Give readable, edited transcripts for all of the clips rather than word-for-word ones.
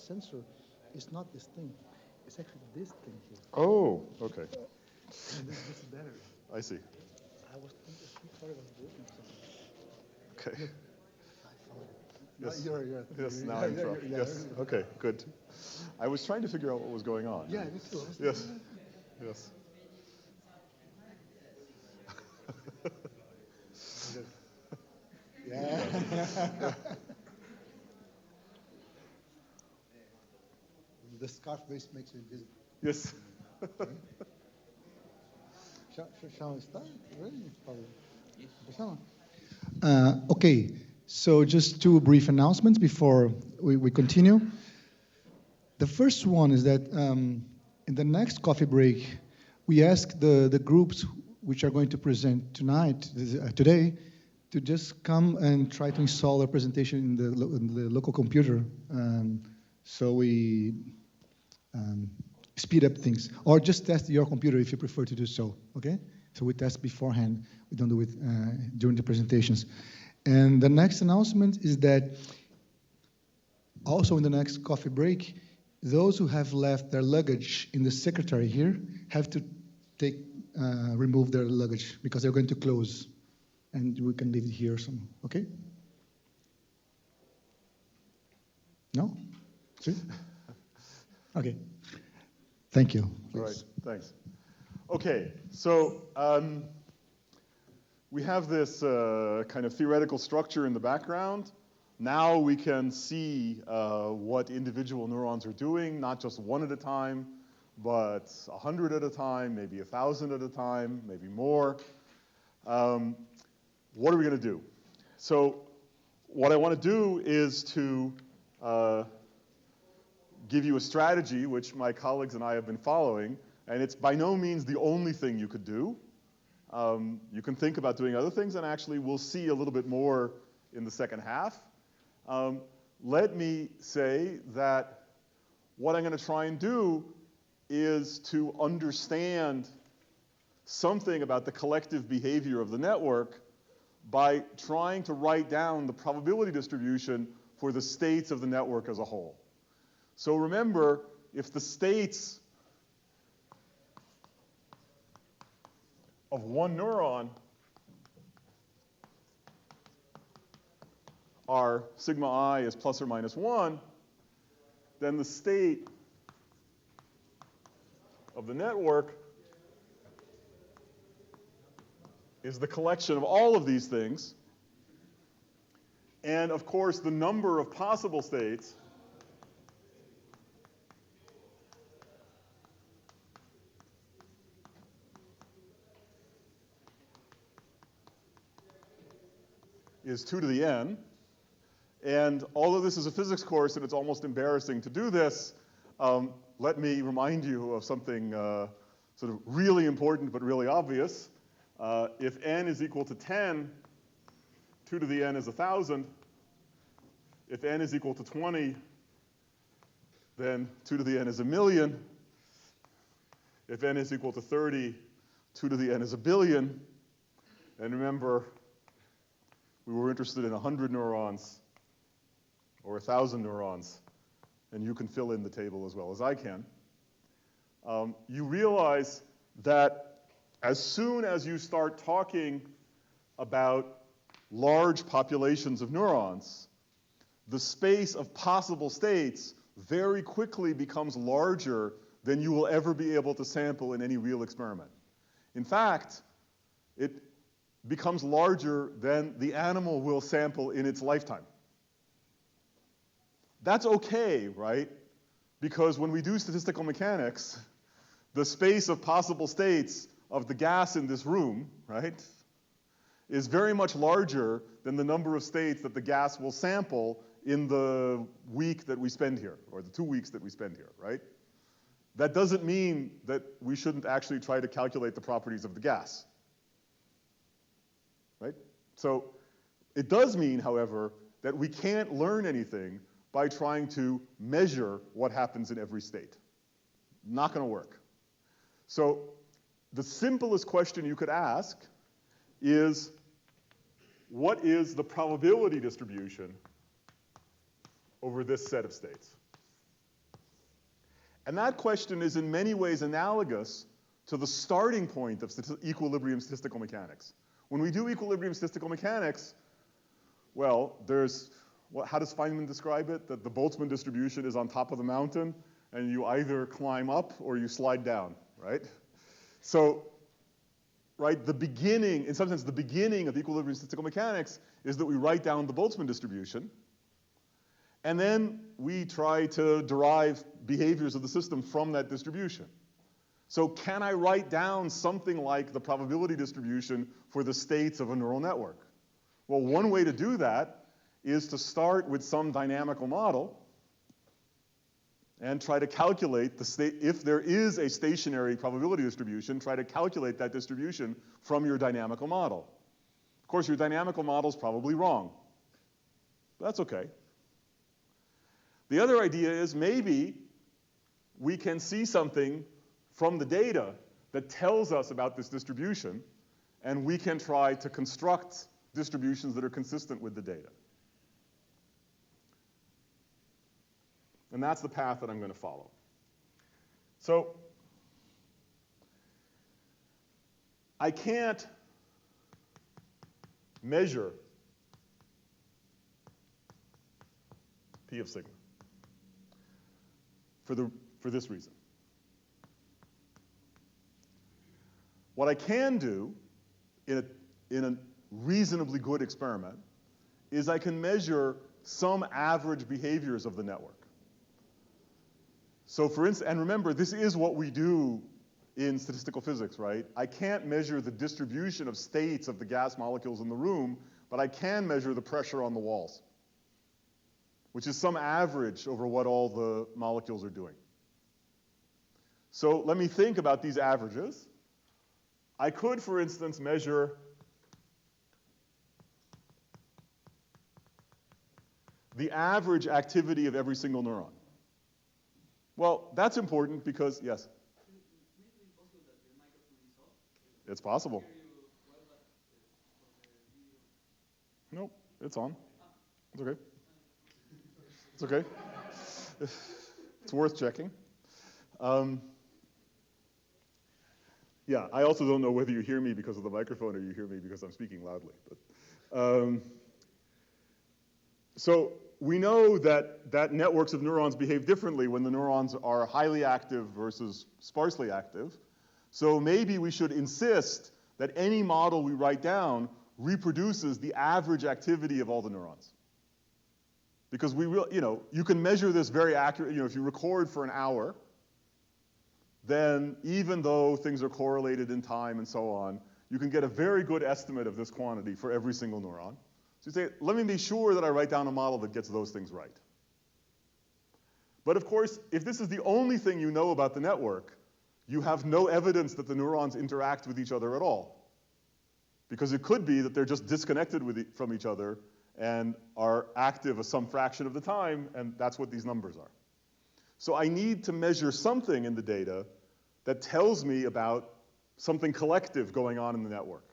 sensor is not this thing. It's actually this thing here. Oh, okay. And this is better. I see. I thought it was broken or something. Okay. I found it. Yes. You're Yes, now I'm sure. Yes. Okay, good. I was trying to figure out what was going on. Yeah, me too. Yes. Yes. Yeah. The scarf base makes you invisible. Yes. Shall we start? Okay, so just two brief announcements before we continue. The first one is that in the next coffee break, we ask the groups which are going to present today, to just come and try to install a presentation in the local computer. So we speed up things, or just test your computer if you prefer to do so, okay? So we test beforehand, we don't do it during the presentations. And the next announcement is that also in the next coffee break, those who have left their luggage in the secretary here have to remove their luggage because they're going to close, and we can leave it here some, okay? No? See? Okay. Thank you. All right, thanks. Okay, so we have this kind of theoretical structure in the background. Now we can see what individual neurons are doing, not just one at a time, but 100 at a time, maybe 1,000 at a time, maybe more. What are we going to do? So what I want to do is to give you a strategy which my colleagues and I have been following, and it's by no means the only thing you could do. You can think about doing other things, and actually we'll see a little bit more in the second half. Let me say that what I'm going to try and do is to understand something about the collective behavior of the network by trying to write down the probability distribution for the states of the network as a whole. So remember, if the states of one neuron are sigma I is plus or minus 1, then the state of the network is the collection of all of these things. And of course, the number of possible states is 2 to the n. And although this is a physics course and it's almost embarrassing to do this, let me remind you of something sort of really important but really obvious. If n is equal to 10, 2 to the n is 1,000. If n is equal to 20, then 2 to the n is 1,000,000. If n is equal to 30, 2 to the n is 1,000,000,000. And remember, we were interested in 100 neurons or 1,000 neurons, and you can fill in the table as well as I can. You realize that as soon as you start talking about large populations of neurons, the space of possible states very quickly becomes larger than you will ever be able to sample in any real experiment. In fact, it becomes larger than the animal will sample in its lifetime. That's okay, right? Because when we do statistical mechanics, the space of possible states of the gas in this room, right, is very much larger than the number of states that the gas will sample in the week that we spend here, or the 2 weeks that we spend here, right? That doesn't mean that we shouldn't actually try to calculate the properties of the gas, right? So it does mean, however, that we can't learn anything by trying to measure what happens in every state. Not going to work. So the simplest question you could ask is, what is the probability distribution over this set of states? And that question is in many ways analogous to the starting point of equilibrium statistical mechanics. When we do equilibrium statistical mechanics, well, how does Feynman describe it? That the Boltzmann distribution is on top of the mountain, and you either climb up or you slide down, right? So, right, the beginning, in some sense, the beginning of equilibrium statistical mechanics is that we write down the Boltzmann distribution, and then we try to derive behaviors of the system from that distribution. So can I write down something like the probability distribution for the states of a neural network? Well, one way to do that is to start with some dynamical model and try to calculate the state. If there is a stationary probability distribution, try to calculate that distribution from your dynamical model. Of course, your dynamical model is probably wrong. But that's okay. The other idea is maybe we can see something from the data that tells us about this distribution, and we can try to construct distributions that are consistent with the data. And that's the path that I'm going to follow. So I can't measure P of sigma for this reason. What I can do in a reasonably good experiment is I can measure some average behaviors of the network. So for instance, and remember, this is what we do in statistical physics, right? I can't measure the distribution of states of the gas molecules in the room, but I can measure the pressure on the walls, which is some average over what all the molecules are doing. So let me think about these averages. I could, for instance, measure the average activity of every single neuron. Well, that's important because, yes? It's possible. Nope, it's on. It's okay. It's okay. It's worth checking. Yeah, I also don't know whether you hear me because of the microphone or you hear me because I'm speaking loudly. But, so we know that networks of neurons behave differently when the neurons are highly active versus sparsely active. So maybe we should insist that any model we write down reproduces the average activity of all the neurons. Because you can measure this very accurately. If you record for an hour, then even though things are correlated in time and so on, you can get a very good estimate of this quantity for every single neuron. So you say, let me be sure that I write down a model that gets those things right. But of course, if this is the only thing you know about the network, you have no evidence that the neurons interact with each other at all. Because it could be that they're just disconnected from each other and are active some fraction of the time, and that's what these numbers are. So I need to measure something in the data that tells me about something collective going on in the network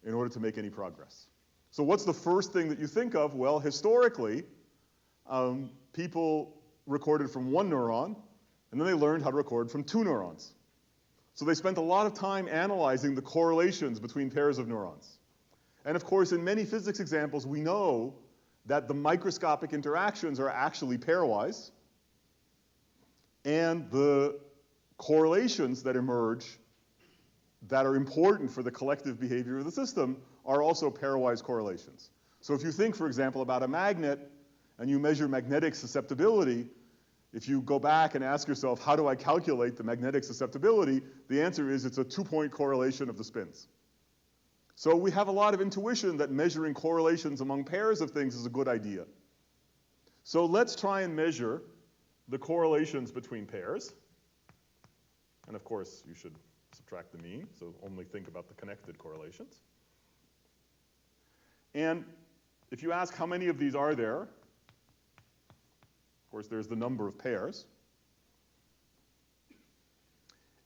in order to make any progress. So what's the first thing that you think of? Well, historically, people recorded from one neuron, and then they learned how to record from two neurons. So they spent a lot of time analyzing the correlations between pairs of neurons. And of course, in many physics examples, we know that the microscopic interactions are actually pairwise, and the correlations that emerge that are important for the collective behavior of the system are also pairwise correlations. So if you think, for example, about a magnet and you measure magnetic susceptibility, if you go back and ask yourself, how do I calculate the magnetic susceptibility? The answer is it's a two-point correlation of the spins. So we have a lot of intuition that measuring correlations among pairs of things is a good idea. So let's try and measure the correlations between pairs. And of course, you should subtract the mean, so only think about the connected correlations. And if you ask how many of these are there, of course, there's the number of pairs.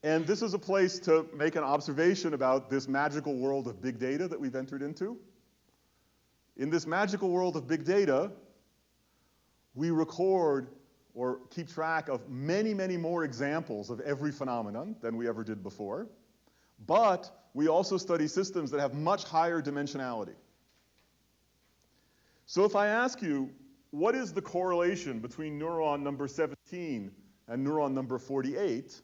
And this is a place to make an observation about this magical world of big data that we've entered into. In this magical world of big data, we record or keep track of many, many more examples of every phenomenon than we ever did before. But we also study systems that have much higher dimensionality. So if I ask you, what is the correlation between neuron number 17 and neuron number 48?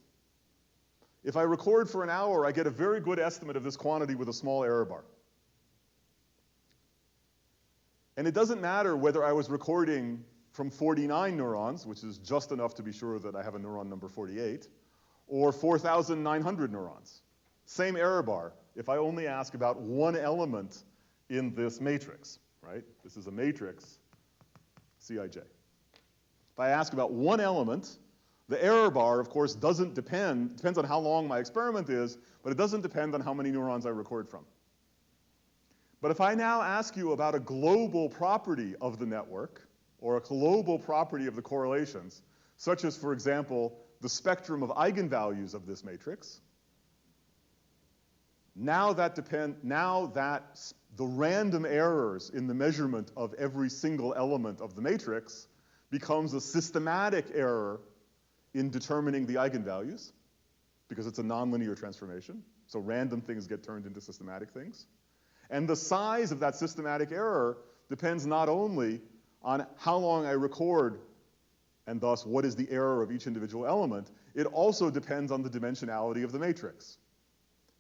If I record for an hour, I get a very good estimate of this quantity with a small error bar. And it doesn't matter whether I was recording from 49 neurons, which is just enough to be sure that I have a neuron number 48, or 4,900 neurons. Same error bar if I only ask about one element in this matrix, right? This is a matrix, Cij. If I ask about one element, the error bar, of course, depends on how long my experiment is, but it doesn't depend on how many neurons I record from. But if I now ask you about a global property of the network, or a global property of the correlations, such as, for example, the spectrum of eigenvalues of this matrix, now that the random errors in the measurement of every single element of the matrix becomes a systematic error in determining the eigenvalues, because it's a nonlinear transformation. So random things get turned into systematic things. And the size of that systematic error depends not only on how long I record, and thus what is the error of each individual element, it also depends on the dimensionality of the matrix.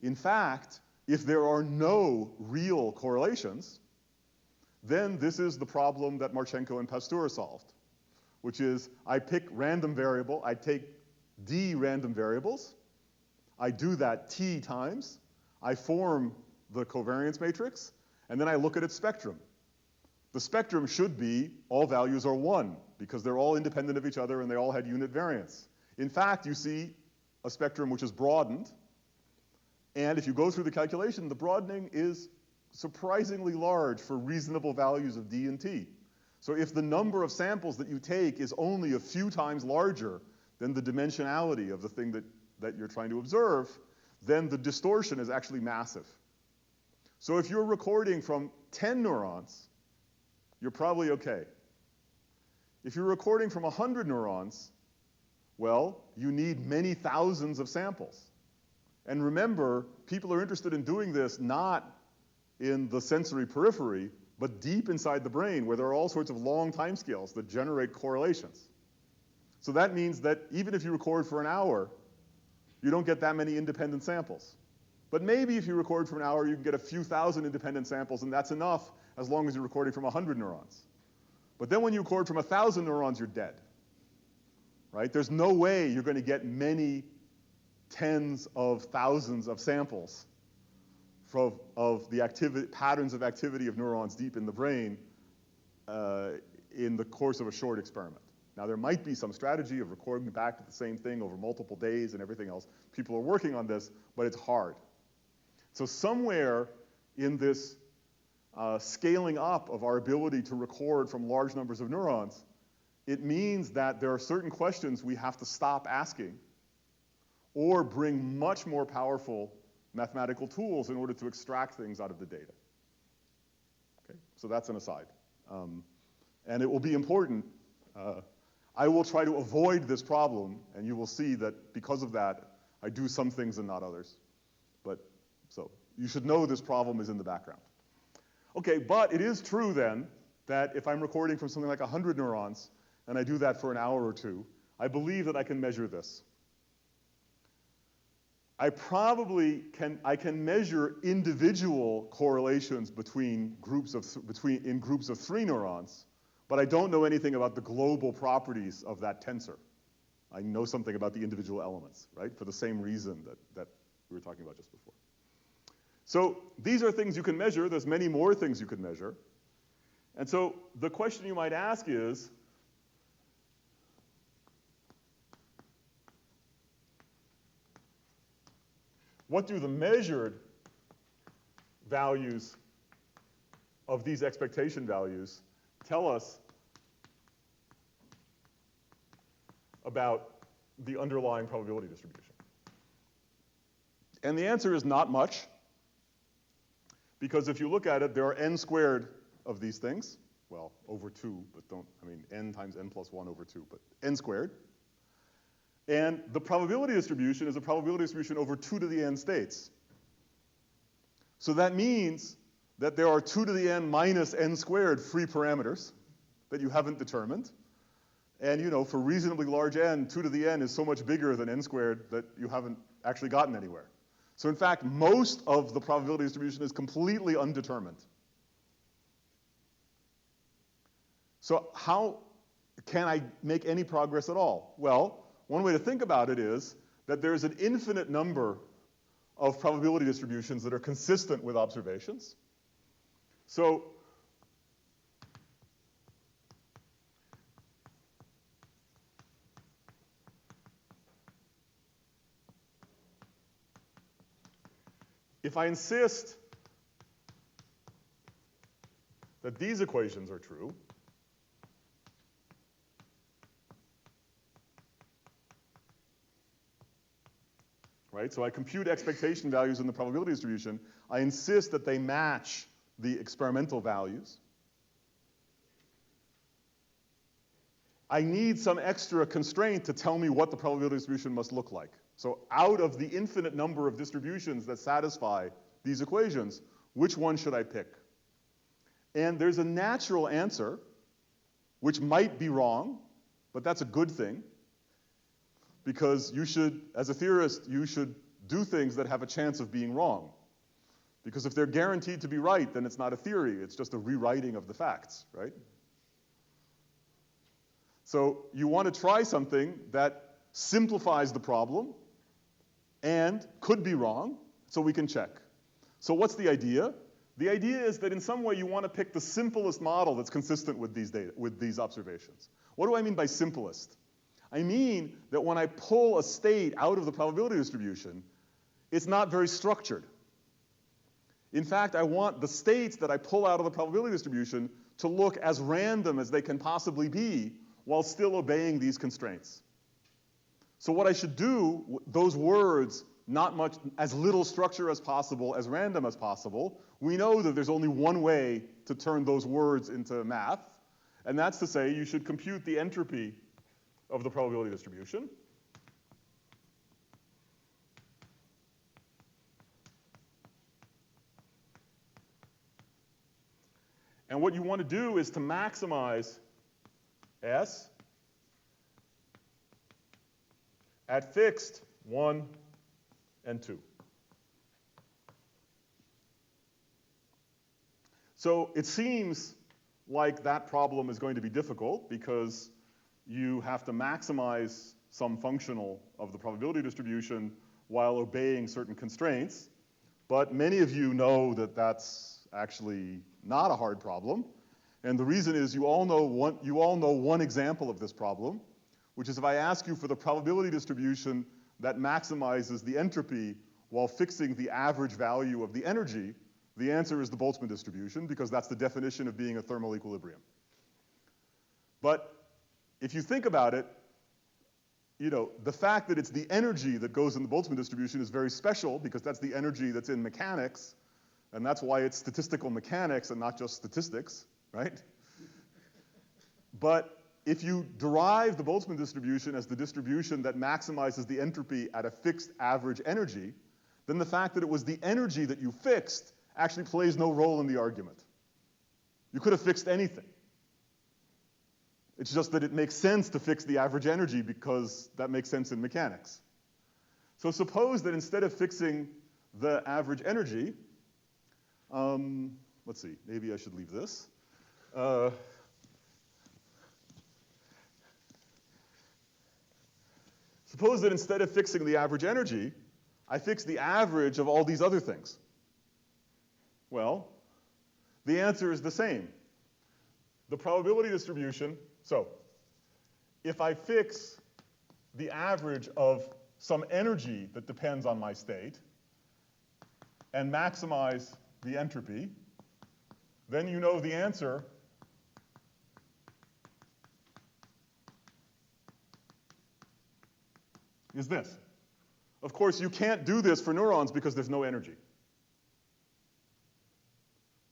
In fact, if there are no real correlations, then this is the problem that Marchenko and Pasteur solved, which is I take d random variables, I do that t times, I form the covariance matrix, and then I look at its spectrum. The spectrum should be all values are 1, because they're all independent of each other and they all had unit variance. In fact, you see a spectrum which is broadened, and if you go through the calculation, the broadening is surprisingly large for reasonable values of d and t. So if the number of samples that you take is only a few times larger than the dimensionality of the thing that you're trying to observe, then the distortion is actually massive. So if you're recording from 10 neurons, you're probably okay. If you're recording from 100 neurons, well, you need many thousands of samples. And remember, people are interested in doing this not in the sensory periphery, but deep inside the brain, where there are all sorts of long timescales that generate correlations. So that means that even if you record for an hour, you don't get that many independent samples. But maybe if you record for an hour, you can get a few thousand independent samples, and that's enough as long as you're recording from 100 neurons. But then when you record from 1,000 neurons, you're dead, right? There's no way you're going to get many tens of thousands of samples of the patterns of activity of neurons deep in the brain in the course of a short experiment. Now, there might be some strategy of recording back to the same thing over multiple days and everything else. People are working on this, but it's hard. So somewhere in this scaling up of our ability to record from large numbers of neurons, it means that there are certain questions we have to stop asking or bring much more powerful mathematical tools in order to extract things out of the data. Okay, so that's an aside. And it will be important. I will try to avoid this problem, and you will see that because of that, I do some things and not others. So you should know this problem is in the background. Okay, but it is true then that if I'm recording from something like 100 neurons, and I do that for an hour or two, I believe that I can measure this. I can measure individual correlations between groups of 3 neurons, but I don't know anything about the global properties of that tensor. I know something about the individual elements, right? For the same reason that we were talking about just before. So these are things you can measure. There's many more things you can measure. And so the question you might ask is, what do the measured values of these expectation values tell us about the underlying probability distribution? And the answer is not much, because if you look at it, there are n squared of these things. well, over 2, but don't, I mean, n times n plus 1 over 2, but n squared. And the probability distribution is a probability distribution over 2 to the n states. So that means that there are 2 to the n minus n squared free parameters that you haven't determined. And you know, for reasonably large n, 2 to the n is so much bigger than n squared that you haven't actually gotten anywhere. So in fact, most of the probability distribution is completely undetermined. So how can I make any progress at all? Well, one way to think about it is that there's an infinite number of probability distributions that are consistent with observations. So if I insist that these equations are true, right? So I compute expectation values in the probability distribution. I insist that they match the experimental values. I need some extra constraint to tell me what the probability distribution must look like. So out of the infinite number of distributions that satisfy these equations, which one should I pick? And there's a natural answer, which might be wrong, but that's a good thing. Because you should, as a theorist, you should do things that have a chance of being wrong. Because if they're guaranteed to be right, then it's not a theory, it's just a rewriting of the facts, right? So you want to try something that simplifies the problem and could be wrong, so we can check. So what's the idea? The idea is that in some way you want to pick the simplest model that's consistent with these data, with these observations. What do I mean by simplest? I mean that when I pull a state out of the probability distribution, it's not very structured. In fact, I want the states that I pull out of the probability distribution to look as random as they can possibly be while still obeying these constraints. So what I should do, those words, not much, as little structure as possible, as random as possible, we know that there's only one way to turn those words into math, and that's to say you should compute the entropy of the probability distribution. And what you want to do is to maximize S at fixed 1 and 2. So it seems like that problem is going to be difficult because you have to maximize some functional of the probability distribution while obeying certain constraints. But many of you know that that's actually not a hard problem. And the reason is you all know one example of this problem, which is if I ask you for the probability distribution that maximizes the entropy while fixing the average value of the energy, the answer is the Boltzmann distribution, because that's the definition of being a thermal equilibrium. But if you think about it, you know, the fact that it's the energy that goes in the Boltzmann distribution is very special because that's the energy that's in mechanics, and that's why it's statistical mechanics and not just statistics, right? But if you derive the Boltzmann distribution as the distribution that maximizes the entropy at a fixed average energy, then the fact that it was the energy that you fixed actually plays no role in the argument. You could have fixed anything. It's just that it makes sense to fix the average energy because that makes sense in mechanics. So suppose that instead of fixing the average energy, let's see, maybe I should leave this. Suppose that instead of fixing the average energy, I fix the average of all these other things. Well, the answer is the same. The probability distribution, so if I fix the average of some energy that depends on my state and maximize the entropy, then you know the answer is this. Of course, you can't do this for neurons because there's no energy.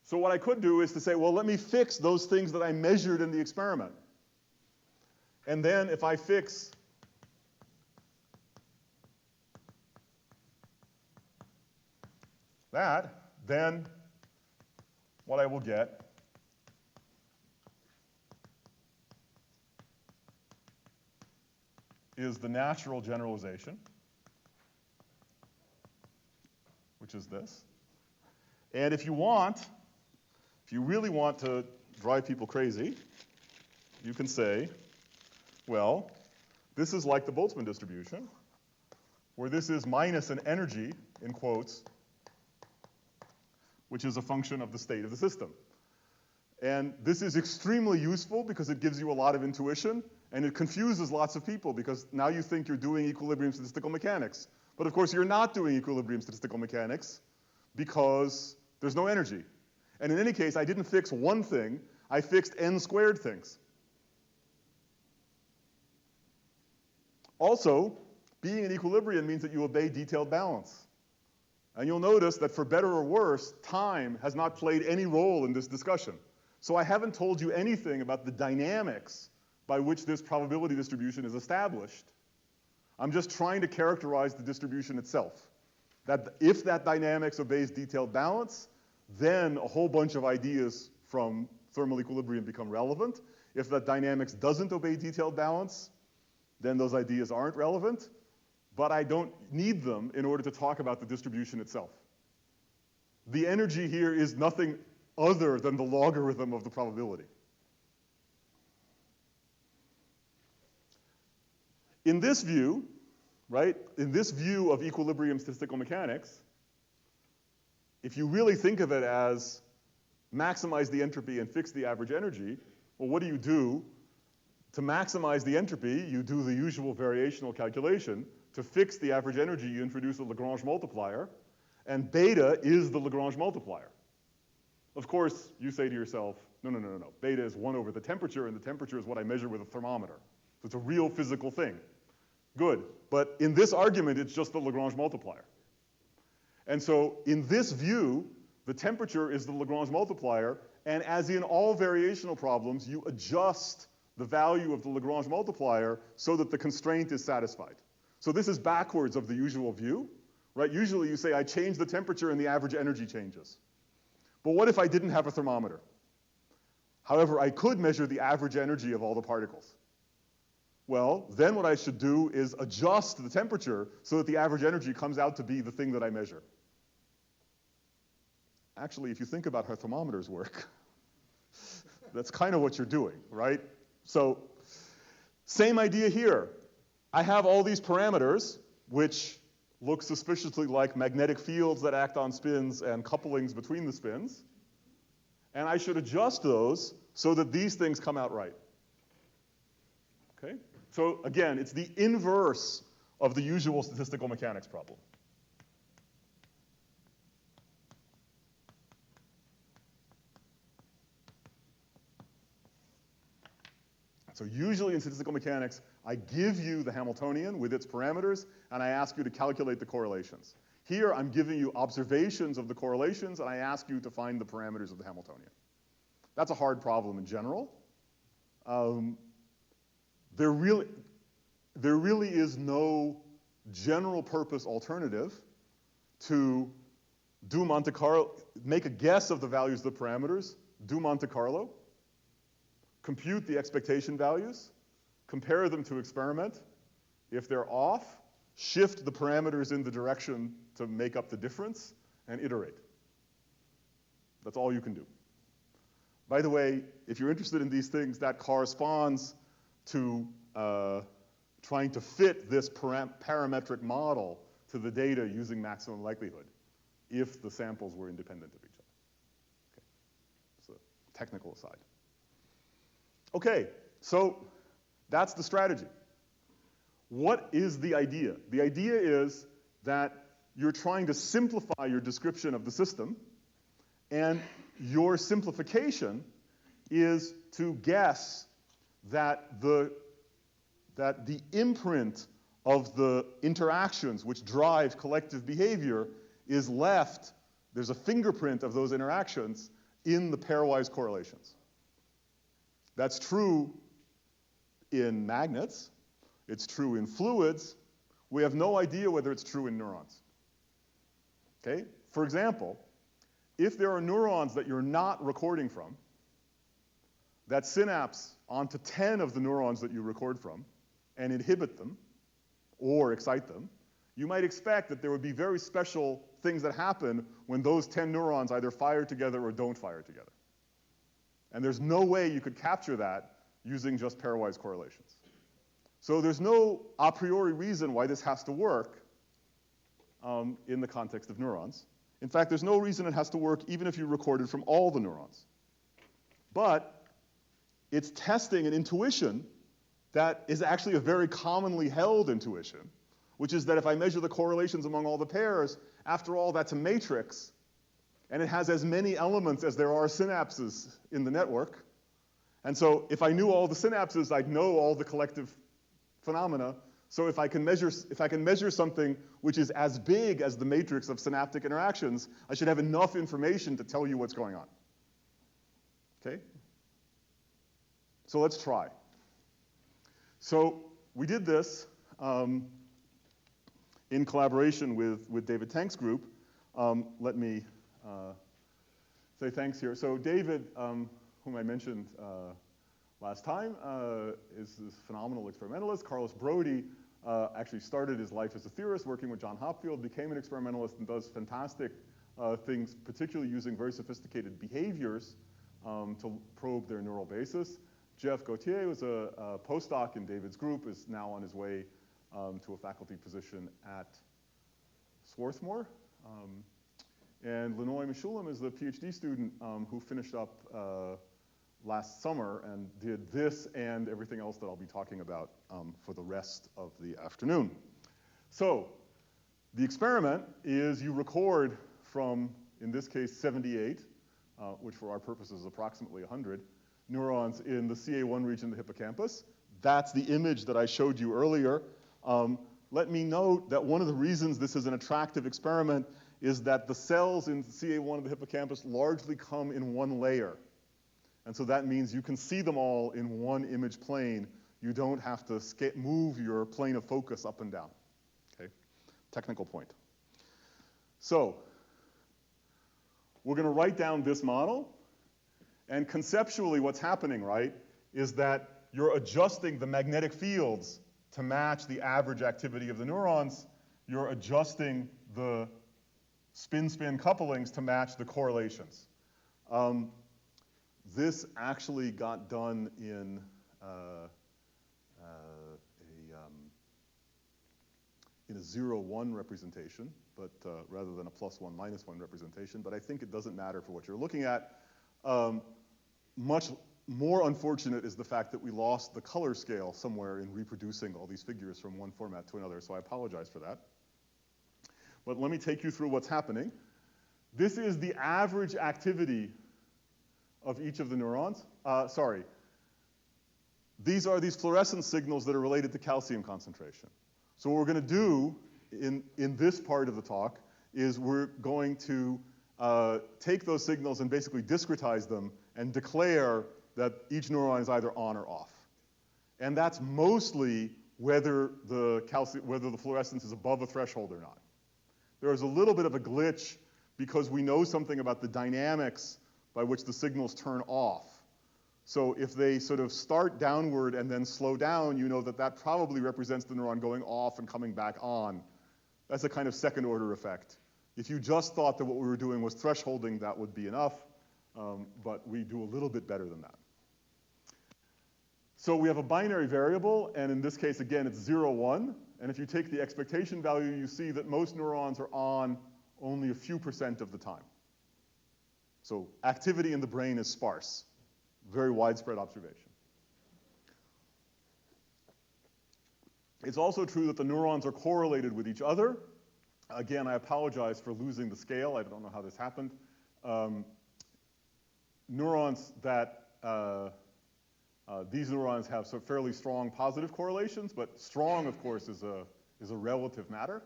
So what I could do is to say, well, let me fix those things that I measured in the experiment. And then if I fix that, then what I will get is the natural generalization, which is this. And if you really want to drive people crazy, you can say, well, this is like the Boltzmann distribution, where this is minus an energy, in quotes, which is a function of the state of the system. And this is extremely useful because it gives you a lot of intuition, and it confuses lots of people because now you think you're doing equilibrium statistical mechanics. But of course, you're not doing equilibrium statistical mechanics because there's no energy. And in any case, I didn't fix one thing, I fixed n squared things. Also, being in equilibrium means that you obey detailed balance. And you'll notice that for better or worse, time has not played any role in this discussion. So I haven't told you anything about the dynamics by which this probability distribution is established. I'm just trying to characterize the distribution itself. That if that dynamics obeys detailed balance, then a whole bunch of ideas from thermal equilibrium become relevant. If that dynamics doesn't obey detailed balance, then those ideas aren't relevant. But I don't need them in order to talk about the distribution itself. The energy here is nothing other than the logarithm of the probability. In this view, right, in this view of equilibrium statistical mechanics, if you really think of it as maximize the entropy and fix the average energy, well, what do? To maximize the entropy, you do the usual variational calculation. To fix the average energy, you introduce a Lagrange multiplier, and beta is the Lagrange multiplier. Of course, you say to yourself, no. Beta is 1 over the temperature, and the temperature is what I measure with a thermometer. So it's a real physical thing. Good. But in this argument, it's just the Lagrange multiplier. And so in this view, the temperature is the Lagrange multiplier, and as in all variational problems, you adjust the value of the Lagrange multiplier so that the constraint is satisfied. So this is backwards of the usual view, right? Usually you say, I change the temperature and the average energy changes. But what if I didn't have a thermometer? However, I could measure the average energy of all the particles. Well, then what I should do is adjust the temperature so that the average energy comes out to be the thing that I measure. Actually, if you think about how thermometers work, that's kind of what you're doing, right? So, same idea here. I have all these parameters, which look suspiciously like magnetic fields that act on spins and couplings between the spins. And I should adjust those so that these things come out right. Okay? So again, it's the inverse of the usual statistical mechanics problem. So usually in statistical mechanics, I give you the Hamiltonian with its parameters, and I ask you to calculate the correlations. Here, I'm giving you observations of the correlations, and I ask you to find the parameters of the Hamiltonian. That's a hard problem in general. There really is no general purpose alternative to do Monte Carlo, make a guess of the values of the parameters, do Monte Carlo, compute the expectation values, compare them to experiment. If they're off, shift the parameters in the direction to make up the difference, and iterate. That's all you can do. By the way, if you're interested in these things, that corresponds to trying to fit this parametric model to the data using maximum likelihood if the samples were independent of each other. Okay. So, technical aside. Okay, so that's the strategy. What is the idea? The idea is that you're trying to simplify your description of the system, and your simplification is to guess that the imprint of the interactions which drive collective behavior is left, there's a fingerprint of those interactions, in the pairwise correlations. That's true in magnets. It's true in fluids. We have no idea whether it's true in neurons. Okay? For example, if there are neurons that you're not recording from, that synapse onto 10 of the neurons that you record from and inhibit them or excite them, you might expect that there would be very special things that happen when those 10 neurons either fire together or don't fire together. And there's no way you could capture that using just pairwise correlations. So there's no a priori reason why this has to work in the context of neurons. In fact, there's no reason it has to work even if you recorded from all the neurons. But it's testing an intuition that is actually a very commonly held intuition, which is that if I measure the correlations among all the pairs, after all, that's a matrix, and it has as many elements as there are synapses in the network. And so if I knew all the synapses, I'd know all the collective phenomena. So if I can measure something which is as big as the matrix of synaptic interactions, I should have enough information to tell you what's going on. Okay? So let's try. So we did this in collaboration with David Tank's group. Let me say thanks here. So David, whom I mentioned last time, is this phenomenal experimentalist. Carlos Brody actually started his life as a theorist, working with John Hopfield, became an experimentalist, and does fantastic things, particularly using very sophisticated behaviors to probe their neural basis. Jeff Gautier was a postdoc in David's group, is now on his way to a faculty position at Swarthmore. And Lenoy Meshulam is the PhD student who finished up last summer and did this and everything else that I'll be talking about for the rest of the afternoon. So the experiment is you record from, in this case, 78, which for our purposes is approximately 100, neurons in the CA1 region of the hippocampus. That's the image that I showed you earlier. Let me note that one of the reasons this is an attractive experiment is that the cells in CA1 of the hippocampus largely come in one layer. And so that means you can see them all in one image plane. You don't have to move your plane of focus up and down. Okay? Technical point. So we're going to write down this model. And conceptually, what's happening, right, is that you're adjusting the magnetic fields to match the average activity of the neurons. You're adjusting the spin-spin couplings to match the correlations. This actually got done in a 0-1 representation, but rather than a +1, -1 representation. But I think it doesn't matter for what you're looking at. Much more unfortunate is the fact that we lost the color scale somewhere in reproducing all these figures from one format to another, so I apologize for that. But let me take you through what's happening. This is the average activity of each of the neurons. These are these fluorescence signals that are related to calcium concentration. So what we're going to do in this part of the talk is we're going to take those signals and basically discretize them and declare that each neuron is either on or off. And that's mostly whether the fluorescence is above a threshold or not. There is a little bit of a glitch because we know something about the dynamics by which the signals turn off. So if they sort of start downward and then slow down, you know that that probably represents the neuron going off and coming back on. That's a kind of second order effect. If you just thought that what we were doing was thresholding, that would be enough, but we do a little bit better than that. So we have a binary variable, and in this case, again, it's 0, 1. And if you take the expectation value, you see that most neurons are on only a few % of the time. So activity in the brain is sparse. Very widespread observation. It's also true that the neurons are correlated with each other. Again, I apologize for losing the scale. I don't know how this happened. Neurons that, these neurons have some fairly strong positive correlations, but strong, of course, is a relative matter.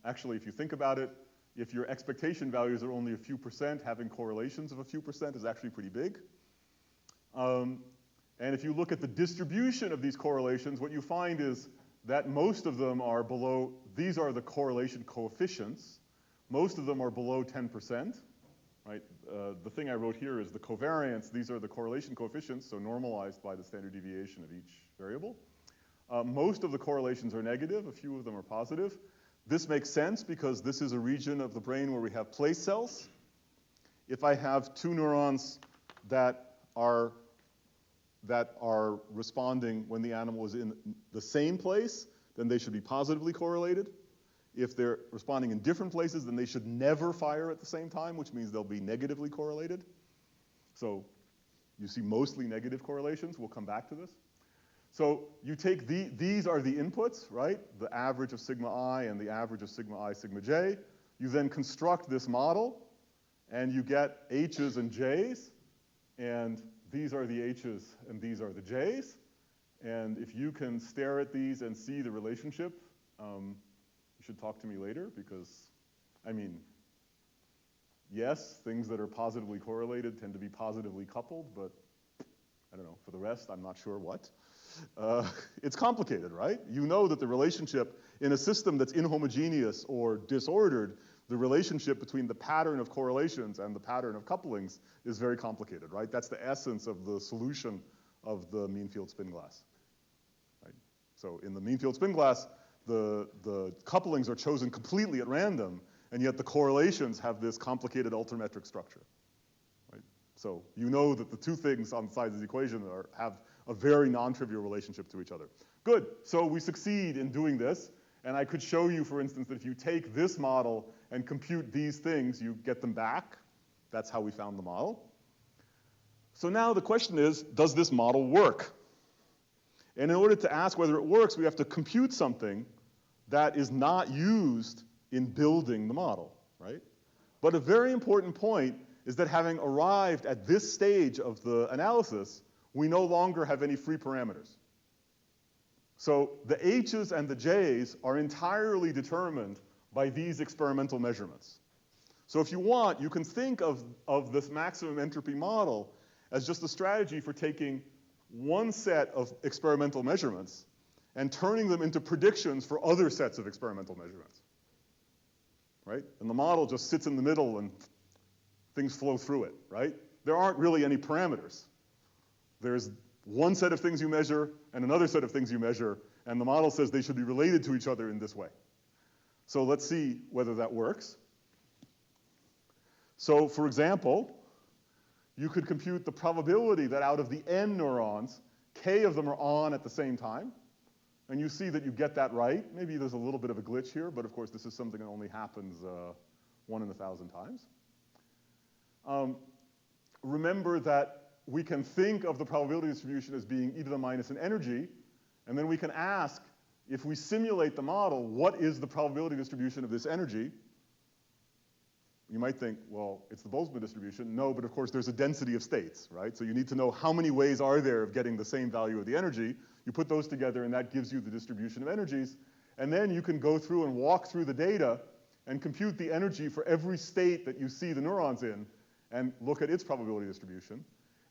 Actually, if you think about it, If your expectation values are only a few percent, having correlations of a few percent is actually pretty big. And if you look at the distribution of these correlations, what you find is that most of them are below, these are the correlation coefficients. Most of them are below 10%, right? The thing I wrote here is the covariance. These are the correlation coefficients, so normalized by the standard deviation of each variable. Most of the correlations are negative. A few of them are positive. This makes sense because this is a region of the brain where we have place cells. If I have two neurons that are responding when the animal is in the same place, then they should be positively correlated. If they're responding in different places, then they should never fire at the same time, which means they'll be negatively correlated. So you see mostly negative correlations. We'll come back to this. So you take these are the inputs, right? The average of sigma I and the average of sigma I, sigma j. You then construct this model, and you get H's and J's, and these are the H's and these are the J's. And if you can stare at these and see the relationship, you should talk to me later because, I mean, yes, things that are positively correlated tend to be positively coupled, but I don't know, for the rest, I'm not sure what. It's complicated, right? You know that the relationship in a system that's inhomogeneous or disordered, the relationship between the pattern of correlations and the pattern of couplings is very complicated, right? That's the essence of the solution of the mean field spin glass, right? So in the mean field spin glass, the couplings are chosen completely at random, and yet the correlations have this complicated ultrametric structure, right? So you know that the two things on the sides of the equation have a very non-trivial relationship to each other. Good, so we succeed in doing this, and I could show you, for instance, that if you take this model and compute these things, you get them back. That's how we found the model. So now the question is, does this model work? And in order to ask whether it works, we have to compute something that is not used in building the model, right? But a very important point is that having arrived at this stage of the analysis, we no longer have any free parameters. So the H's and the J's are entirely determined by these experimental measurements. So if you want, you can think of this maximum entropy model as just a strategy for taking one set of experimental measurements and turning them into predictions for other sets of experimental measurements, right? And the model just sits in the middle and things flow through it, right? There aren't really any parameters. There's one set of things you measure and another set of things you measure, and the model says they should be related to each other in this way. So let's see whether that works. So for example, you could compute the probability that out of the n neurons, k of them are on at the same time. And you see that you get that right. Maybe there's a little bit of a glitch here, but of course this is something that only happens 1 in 1,000 times. Remember that we can think of the probability distribution as being e to the minus an energy, and then we can ask, if we simulate the model, what is the probability distribution of this energy? You might think, well, it's the Boltzmann distribution. No, but of course there's a density of states, right? So you need to know how many ways are there of getting the same value of the energy. You put those together and that gives you the distribution of energies. And then you can go through and walk through the data and compute the energy for every state that you see the neurons in and look at its probability distribution.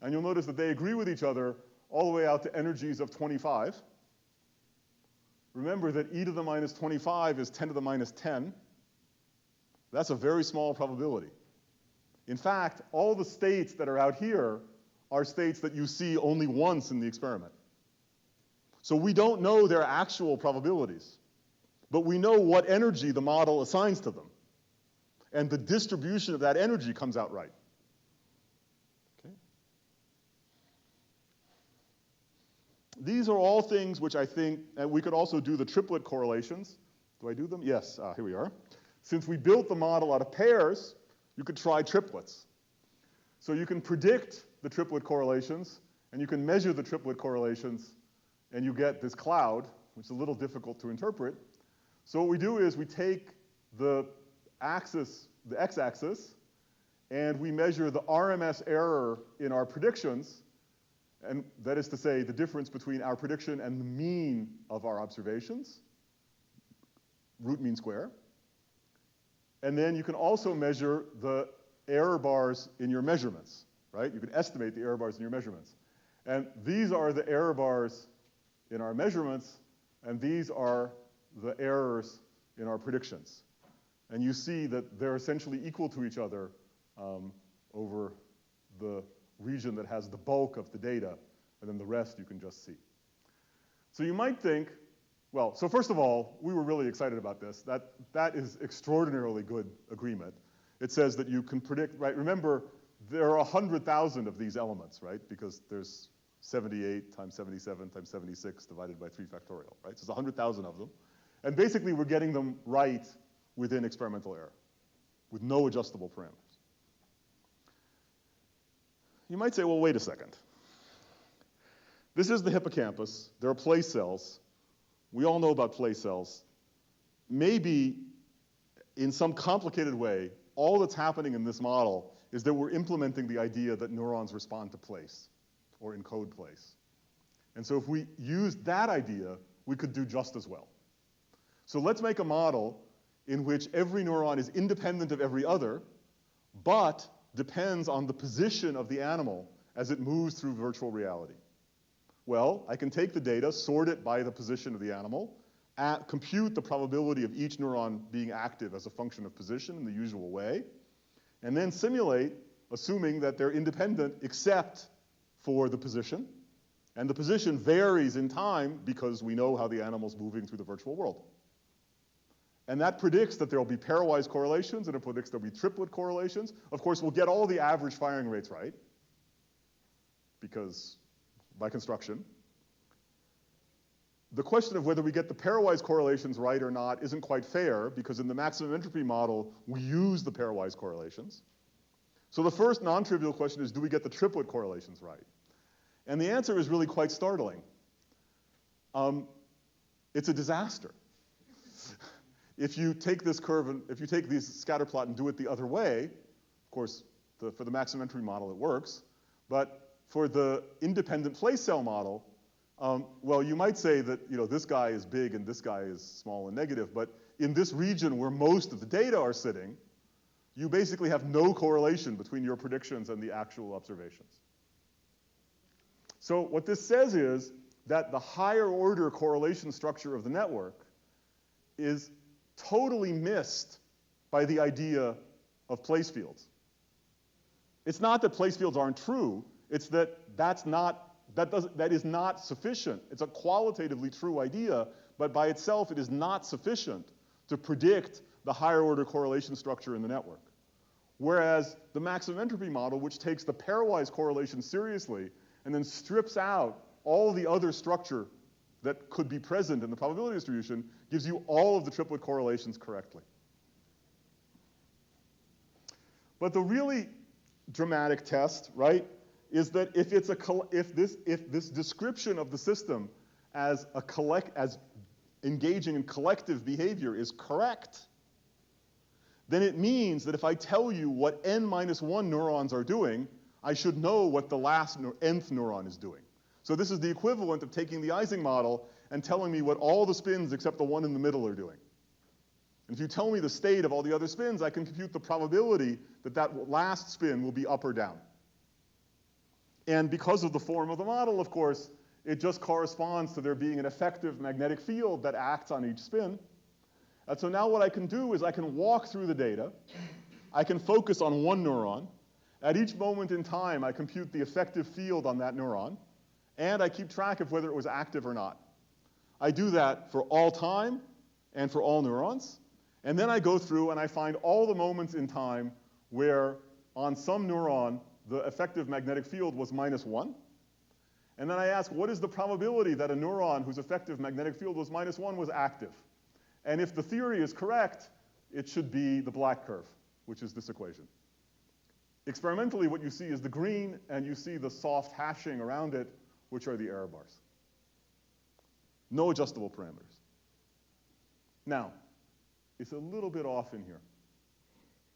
And you'll notice that they agree with each other all the way out to energies of 25. Remember that e to the minus 25 is 10 to the minus 10. That's a very small probability. In fact, all the states that are out here are states that you see only once in the experiment. So we don't know their actual probabilities, but we know what energy the model assigns to them. And the distribution of that energy comes out right. Okay. These are all things which I think, and we could also do the triplet correlations. Do I do them? Yes, here we are. Since we built the model out of pairs, you could try triplets. So you can predict the triplet correlations, and you can measure the triplet correlations, and you get this cloud, which is a little difficult to interpret. So what we do is we take the axis, the x-axis, and we measure the RMS error in our predictions, and that is to say the difference between our prediction and the mean of our observations, root mean square. And then you can also measure the error bars in your measurements, right? You can estimate the error bars in your measurements. And these are the error bars in our measurements, and these are the errors in our predictions. And you see that they're essentially equal to each other over the region that has the bulk of the data, and then the rest you can just see. So you might think, well, so first of all, we were really excited about this. That is extraordinarily good agreement. It says that you can predict, right? Remember, there are 100,000 of these elements, right? Because there's 78 times 77 times 76 divided by 3 factorial, right? So it's 100,000 of them. And basically, we're getting them right within experimental error with no adjustable parameters. You might say, well, wait a second. This is the hippocampus. There are place cells. We all know about place cells. Maybe in some complicated way, all that's happening in this model is that we're implementing the idea that neurons respond to place or encode place. And so if we used that idea, we could do just as well. So let's make a model in which every neuron is independent of every other, but depends on the position of the animal as it moves through virtual reality. Well, I can take the data, sort it by the position of the animal, compute the probability of each neuron being active as a function of position in the usual way, and then simulate, assuming that they're independent except for the position. And the position varies in time because we know how the animal's moving through the virtual world. And that predicts that there will be pairwise correlations, and it predicts there'll be triplet correlations. Of course, we'll get all the average firing rates right, because by construction. The question of whether we get the pairwise correlations right or not isn't quite fair, because in the maximum entropy model, we use the pairwise correlations. So the first non-trivial question is, do we get the triplet correlations right? And the answer is really quite startling. It's a disaster. If you take this curve, and if you take this scatter plot and do it the other way, of course, for the maximum entropy model, it works. But for the independent place cell model, well, you might say that this guy is big and this guy is small and negative, but in this region where most of the data are sitting, you basically have no correlation between your predictions and the actual observations. So what this says is that the higher order correlation structure of the network is totally missed by the idea of place fields. It's not that place fields aren't true, it's that that is not sufficient. It's a qualitatively true idea, but by itself it is not sufficient to predict the higher order correlation structure in the network. Whereas the maximum entropy model, which takes the pairwise correlation seriously and then strips out all the other structure that could be present in the probability distribution, gives you all of the triplet correlations correctly. But the really dramatic test, right, is that if this description of the system as engaging in collective behavior is correct, then it means that if I tell you what n-1 neurons are doing, I should know what the last nth neuron is doing. So this is the equivalent of taking the Ising model and telling me what all the spins except the one in the middle are doing. And if you tell me the state of all the other spins, I can compute the probability that that last spin will be up or down. And because of the form of the model, of course, it just corresponds to there being an effective magnetic field that acts on each spin. And so now what I can do is I can walk through the data. I can focus on one neuron. At each moment in time, I compute the effective field on that neuron. And I keep track of whether it was active or not. I do that for all time and for all neurons. And then I go through and I find all the moments in time where on some neuron, the effective magnetic field was -1. And then I ask, what is the probability that a neuron whose effective magnetic field was -1 was active? And if the theory is correct, it should be the black curve, which is this equation. Experimentally, what you see is the green, and you see the soft hashing around it, which are the error bars. No adjustable parameters. Now, it's a little bit off in here.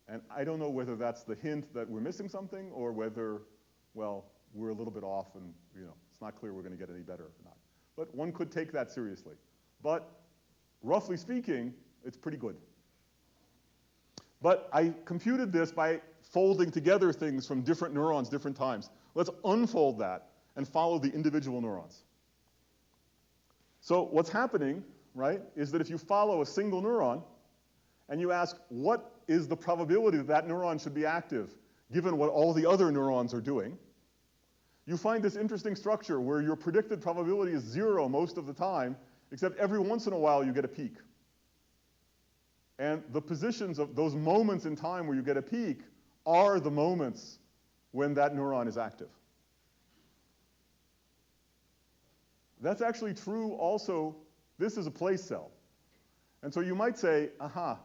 And I don't know whether that's the hint that we're missing something or whether, well, we're a little bit off and it's not clear we're going to get any better or not. But one could take that seriously. But roughly speaking, it's pretty good. But I computed this by folding together things from different neurons, different times. Let's unfold that and follow the individual neurons. So what's happening, right, is that if you follow a single neuron and you ask what is the probability that that neuron should be active given what all the other neurons are doing, you find this interesting structure where your predicted probability is 0 most of the time, except every once in a while you get a peak. And the positions of those moments in time where you get a peak are the moments when that neuron is active. That's actually true also. This is a place cell. And so you might say, aha,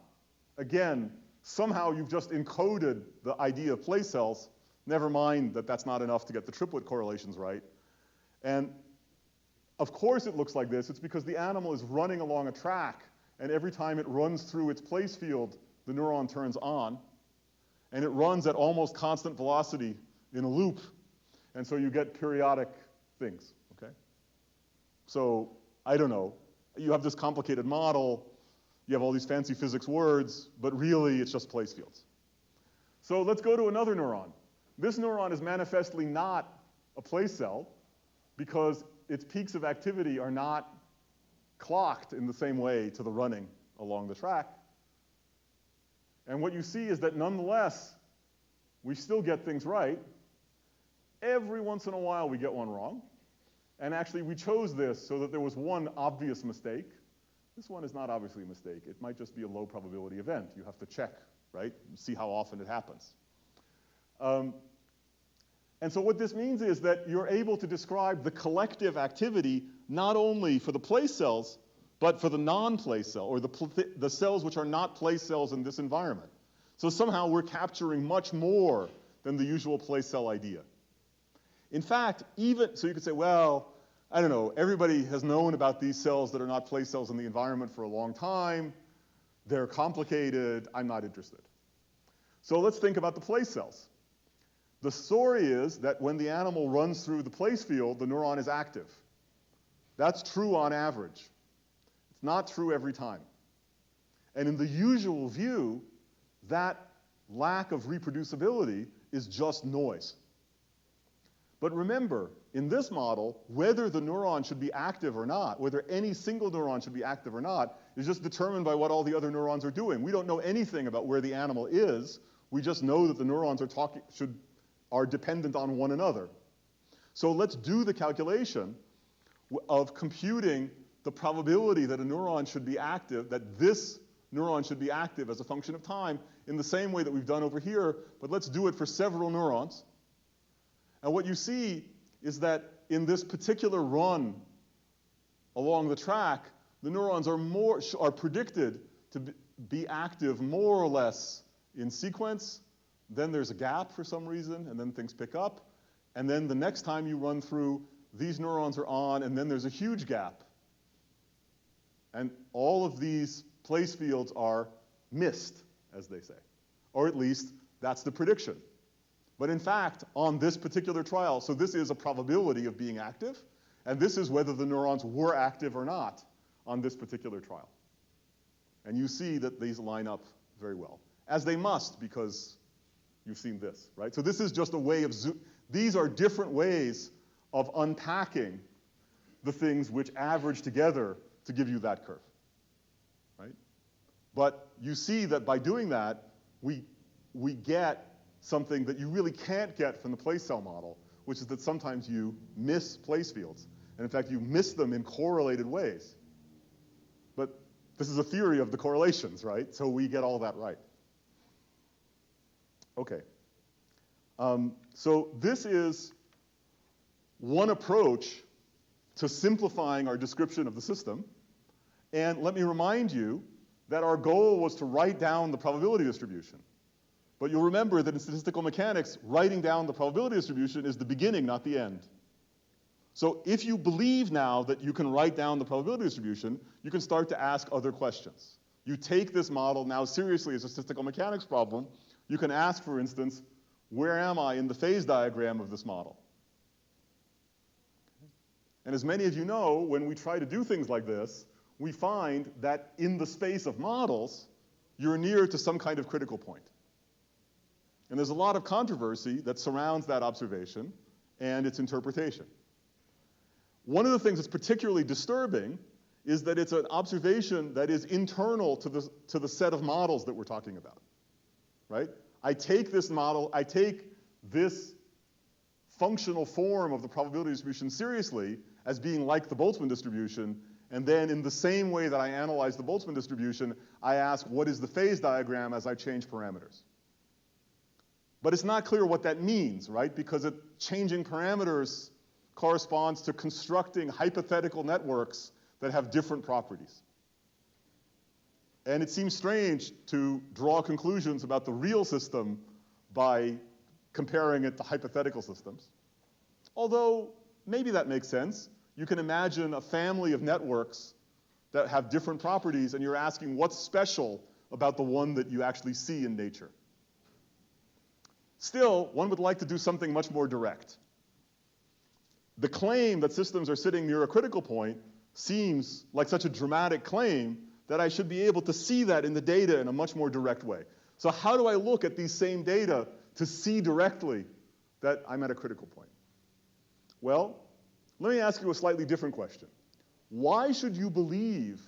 again, somehow you've just encoded the idea of place cells. Never mind that that's not enough to get the triplet correlations right. And of course it looks like this. It's because the animal is running along a track, and every time it runs through its place field, the neuron turns on. And it runs at almost constant velocity in a loop. And so you get periodic things, okay? So, I don't know. You have this complicated model. You have all these fancy physics words, but really it's just place fields. So let's go to another neuron. This neuron is manifestly not a place cell because its peaks of activity are not clocked in the same way to the running along the track. And what you see is that nonetheless, we still get things right. Every once in a while we get one wrong. And actually we chose this so that there was one obvious mistake. This one is not obviously a mistake. It might just be a low probability event. You have to check, right? See how often it happens. And so what this means is that you're able to describe the collective activity not only for the place cells, but for the non-place cell, or the cells which are not place cells in this environment. So somehow we're capturing much more than the usual place cell idea. In fact, so you could say, well, I don't know, everybody has known about these cells that are not place cells in the environment for a long time. They're complicated. I'm not interested. So let's think about the place cells. The story is that when the animal runs through the place field, the neuron is active. That's true on average. It's not true every time. And in the usual view, that lack of reproducibility is just noise. But remember, in this model, whether the neuron should be active or not, whether any single neuron should be active or not, is just determined by what all the other neurons are doing. We don't know anything about where the animal is. We just know that the neurons are dependent on one another. So let's do the calculation of computing the probability that a neuron should be active, that this neuron should be active as a function of time in the same way that we've done over here, but let's do it for several neurons. And what you see is that in this particular run along the track, the neurons are predicted to be active more or less in sequence. Then there's a gap for some reason, and then things pick up. And then the next time you run through, these neurons are on, and then there's a huge gap. And all of these place fields are missed, as they say. Or at least, that's the prediction. But in fact, on this particular trial, so this is a probability of being active, and this is whether the neurons were active or not on this particular trial. And you see that these line up very well, as they must, because you've seen this, right? So this is just a way of, these are different ways of unpacking the things which average together to give you that curve, right? But you see that by doing that, we get something that you really can't get from the place cell model, which is that sometimes you miss place fields. And in fact, you miss them in correlated ways. But this is a theory of the correlations, right? So we get all that right. Okay. So this is one approach to simplifying our description of the system. And let me remind you that our goal was to write down the probability distribution. But you'll remember that in statistical mechanics, writing down the probability distribution is the beginning, not the end. So if you believe now that you can write down the probability distribution, you can start to ask other questions. You take this model now seriously as a statistical mechanics problem. You can ask, for instance, where am I in the phase diagram of this model? And as many of you know, when we try to do things like this, we find that in the space of models, you're near to some kind of critical point. And there's a lot of controversy that surrounds that observation and its interpretation. One of the things that's particularly disturbing is that it's an observation that is internal to the set of models that we're talking about, right? I take this model, I take this functional form of the probability distribution seriously as being like the Boltzmann distribution, and then in the same way that I analyze the Boltzmann distribution, I ask what is the phase diagram as I change parameters. But it's not clear what that means, right? Because changing parameters corresponds to constructing hypothetical networks that have different properties. And it seems strange to draw conclusions about the real system by comparing it to hypothetical systems. Although maybe that makes sense. You can imagine a family of networks that have different properties, and you're asking what's special about the one that you actually see in nature. Still, one would like to do something much more direct. The claim that systems are sitting near a critical point seems like such a dramatic claim that I should be able to see that in the data in a much more direct way. So how do I look at these same data to see directly that I'm at a critical point? Well, let me ask you a slightly different question. Why should you believe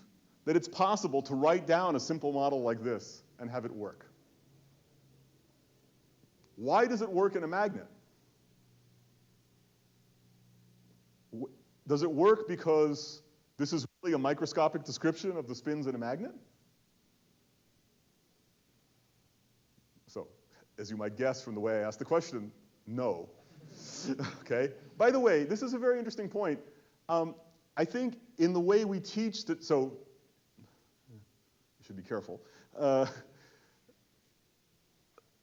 that it's possible to write down a simple model like this and have it work? Why does it work in a magnet? Does it work because this is really a microscopic description of the spins in a magnet? So, as you might guess from the way I asked the question, no. Okay? By the way, this is a very interesting point. I think in the way we teach that, so you should be careful.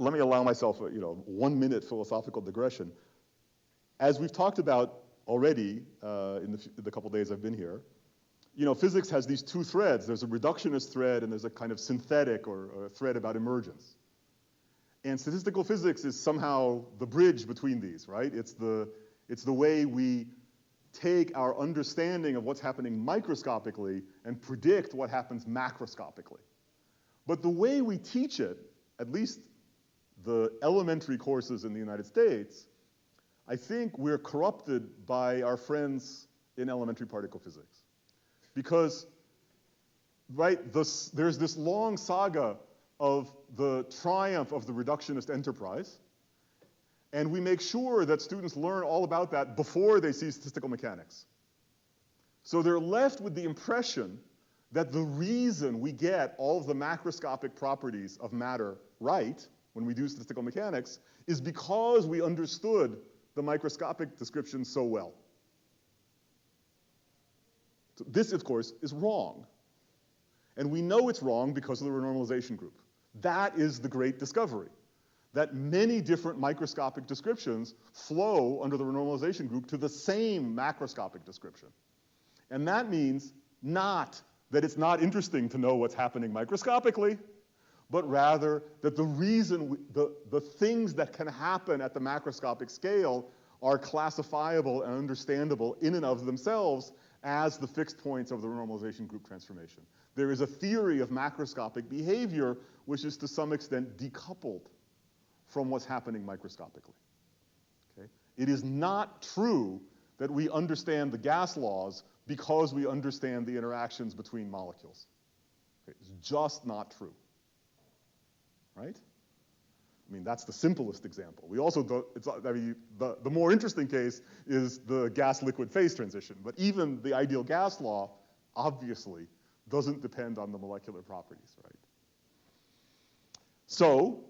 Let me allow myself a 1 minute philosophical digression. As we've talked about already in the couple days I've been here, physics has these two threads. There's a reductionist thread and there's a kind of synthetic or a thread about emergence. And statistical physics is somehow the bridge between these, right? It's the way we take our understanding of what's happening microscopically and predict what happens macroscopically. But the way we teach it, at least the elementary courses in the United States, I think we're corrupted by our friends in elementary particle physics. Because, right, there's this long saga of the triumph of the reductionist enterprise, and we make sure that students learn all about that before they see statistical mechanics. So they're left with the impression that the reason we get all of the macroscopic properties of matter right when we do statistical mechanics is because we understood the microscopic description so well. So this, of course, is wrong. And we know it's wrong because of the renormalization group. That is the great discovery, that many different microscopic descriptions flow under the renormalization group to the same macroscopic description. And that means not that it's not interesting to know what's happening microscopically, but rather that the reason the things that can happen at the macroscopic scale are classifiable and understandable in and of themselves as the fixed points of the renormalization group transformation. There is a theory of macroscopic behavior which is to some extent decoupled from what's happening microscopically. Okay? It is not true that we understand the gas laws because we understand the interactions between molecules. Okay? It's just not true. Right? I mean, that's the simplest example. We also don't, the more interesting case is the gas-liquid phase transition. But even the ideal gas law, obviously, doesn't depend on the molecular properties, right? So,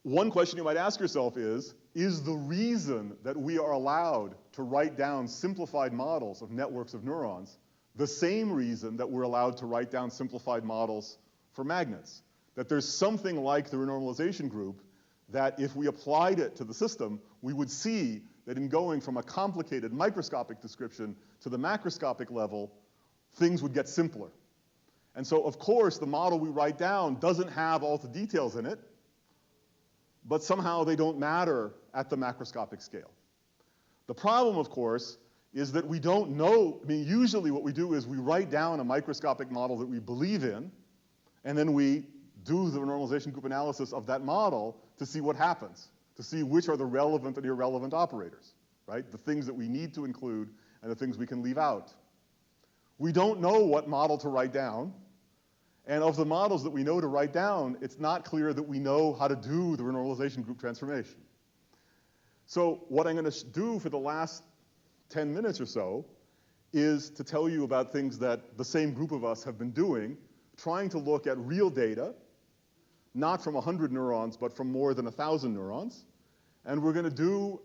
one question you might ask yourself is the reason that we are allowed to write down simplified models of networks of neurons the same reason that we're allowed to write down simplified models for magnets? That there's something like the renormalization group that if we applied it to the system, we would see that in going from a complicated microscopic description to the macroscopic level, things would get simpler. And so, of course, the model we write down doesn't have all the details in it, but somehow they don't matter at the macroscopic scale. The problem, of course, is that we don't know. I mean, usually what we do is we write down a microscopic model that we believe in, And then we do the normalization group analysis of that model to see what happens, to see which are the relevant and irrelevant operators, right? The things that we need to include and the things we can leave out. We don't know what model to write down. And of the models that we know to write down, it's not clear that we know how to do the renormalization group transformation. So what I'm going to do for the last 10 minutes or so is to tell you about things that the same group of us have been doing, trying to look at real data, not from 100 neurons, but from more than 1,000 neurons. And we're going to do,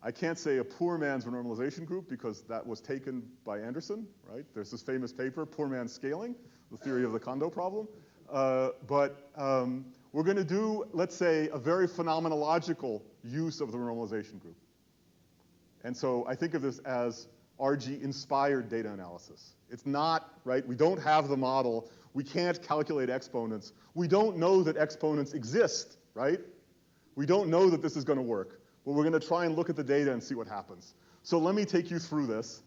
I can't say a poor man's renormalization group because that was taken by Anderson, right? There's this famous paper, Poor Man's Scaling, the theory of the Kondo problem. We're going to do, let's say, a very phenomenological use of the renormalization group. And so I think of this as RG-inspired data analysis. It's not, right? We don't have the model. We can't calculate exponents. We don't know that exponents exist, right? We don't know that this is going to work. But we're going to try and look at the data and see what happens. So let me take you through this.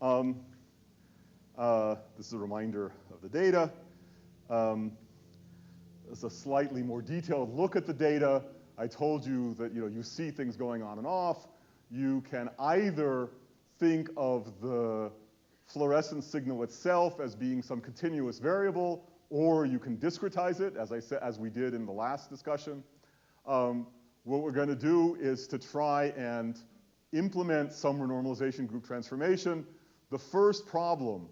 This is a reminder of the data. It's a slightly more detailed look at the data. I told you that you see things going on and off. You can either think of the fluorescence signal itself as being some continuous variable, or you can discretize it, as I said, as we did in the last discussion. What we're going to do is to try and implement some renormalization group transformation. The first problem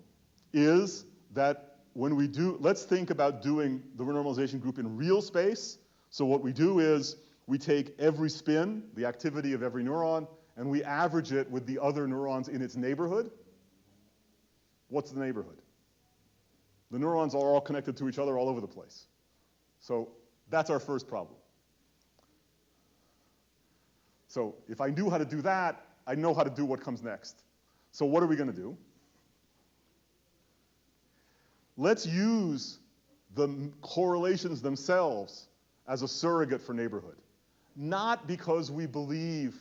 is that when we do, let's think about doing the renormalization group in real space. So what we do is we take every spin, the activity of every neuron, and we average it with the other neurons in its neighborhood. What's the neighborhood? The neurons are all connected to each other all over the place. So that's our first problem. So if I knew how to do that, I know how to do what comes next. So what are we going to do? Let's use the correlations themselves as a surrogate for neighborhood. Not because we believe,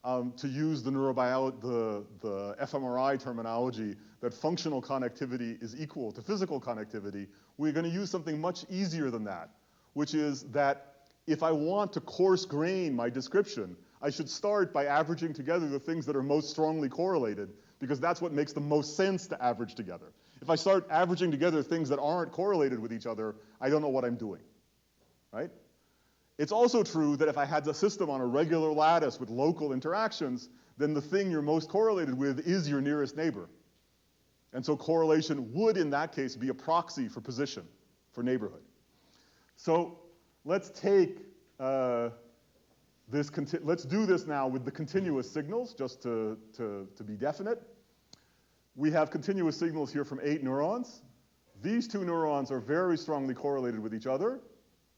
to use the fMRI terminology, that functional connectivity is equal to physical connectivity. We're going to use something much easier than that, which is that if I want to coarse grain my description, I should start by averaging together the things that are most strongly correlated, because that's what makes the most sense to average together. If I start averaging together things that aren't correlated with each other, I don't know what I'm doing, right? It's also true that if I had a system on a regular lattice with local interactions, then the thing you're most correlated with is your nearest neighbor. And so correlation would, in that case, be a proxy for position, for neighborhood. So let's take let's do this now with the continuous signals, just to be definite. We have continuous signals here from 8 neurons. These 2 neurons are very strongly correlated with each other.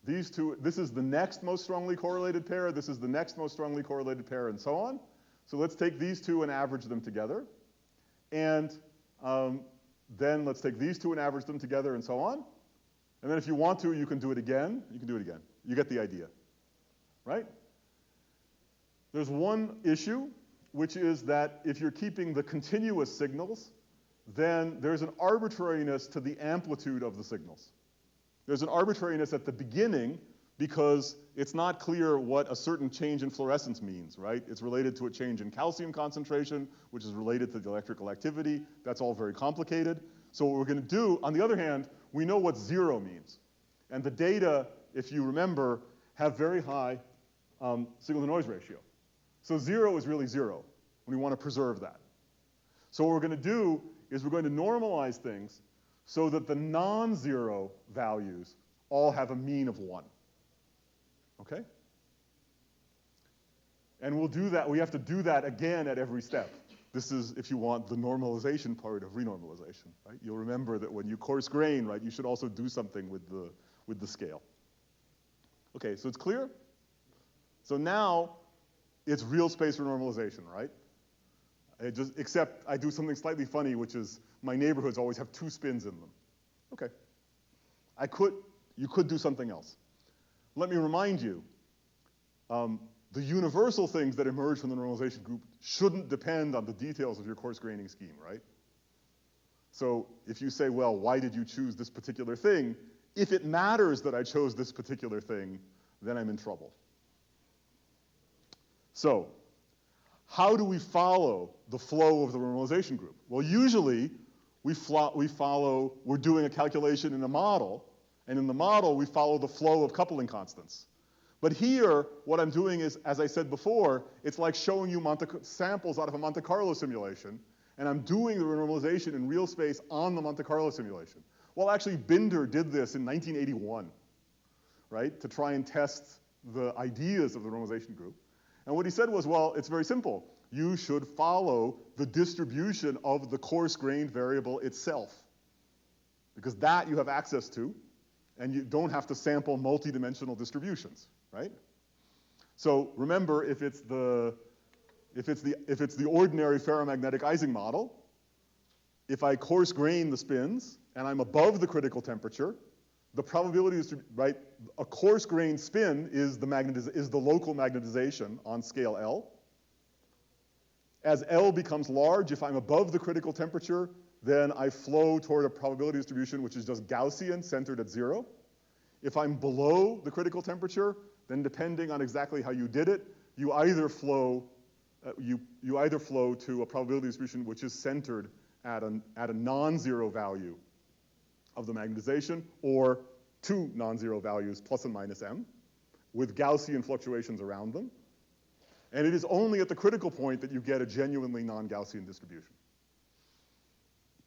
These two, this is the next most strongly correlated pair, this is the next most strongly correlated pair, and so on. So let's take these 2 and average them together. And then let's take these 2 and average them together, and so on. And then if you want to, you can do it again. You can do it again. You get the idea, right? There's one issue, which is that if you're keeping the continuous signals, then there's an arbitrariness to the amplitude of the signals. There's an arbitrariness at the beginning because it's not clear what a certain change in fluorescence means, right? It's related to a change in calcium concentration, which is related to the electrical activity. That's all very complicated. So what we're going to do, on the other hand, we know what 0 means. And the data, if you remember, have very high signal-to-noise ratio. So 0 is really 0. We want to preserve that. So what we're going to do is we're going to normalize things so that the non-zero values all have a mean of 1. Okay? And we'll do that. We have to do that again at every step. This is, if you want, the normalization part of renormalization, right? You'll remember that when you coarse grain, right, you should also do something with the scale. Okay, so it's clear? So now it's real space renormalization, right? Except I do something slightly funny, which is my neighborhoods always have 2 spins in them. Okay. You could do something else. Let me remind you, the universal things that emerge from the normalization group shouldn't depend on the details of your coarse graining scheme, right? So if you say, well, why did you choose this particular thing? If it matters that I chose this particular thing, then I'm in trouble. So how do we follow the flow of the normalization group? Well, usually we're doing a calculation in a model, and in the model we follow the flow of coupling constants. But here, what I'm doing is, as I said before, it's like showing you samples out of a Monte Carlo simulation, and I'm doing the renormalization in real space on the Monte Carlo simulation. Well, actually, Binder did this in 1981, right, to try and test the ideas of the normalization group. And what he said was, well, it's very simple. You should follow the distribution of the coarse-grained variable itself, because that you have access to, and you don't have to sample multi-dimensional distributions, right? So remember, if it's the ordinary ferromagnetic Ising model, if I coarse grain the spins and I'm above the critical temperature, the probability is right. A coarse grained spin is the local magnetization on scale L. As L becomes large, if I'm above the critical temperature, then I flow toward a probability distribution which is just Gaussian, centered at 0. If I'm below the critical temperature, then depending on exactly how you did it, you either flow to a probability distribution which is centered at a non-zero value of the magnetization, or two non-zero values, plus and minus m, with Gaussian fluctuations around them. And it is only at the critical point that you get a genuinely non-Gaussian distribution.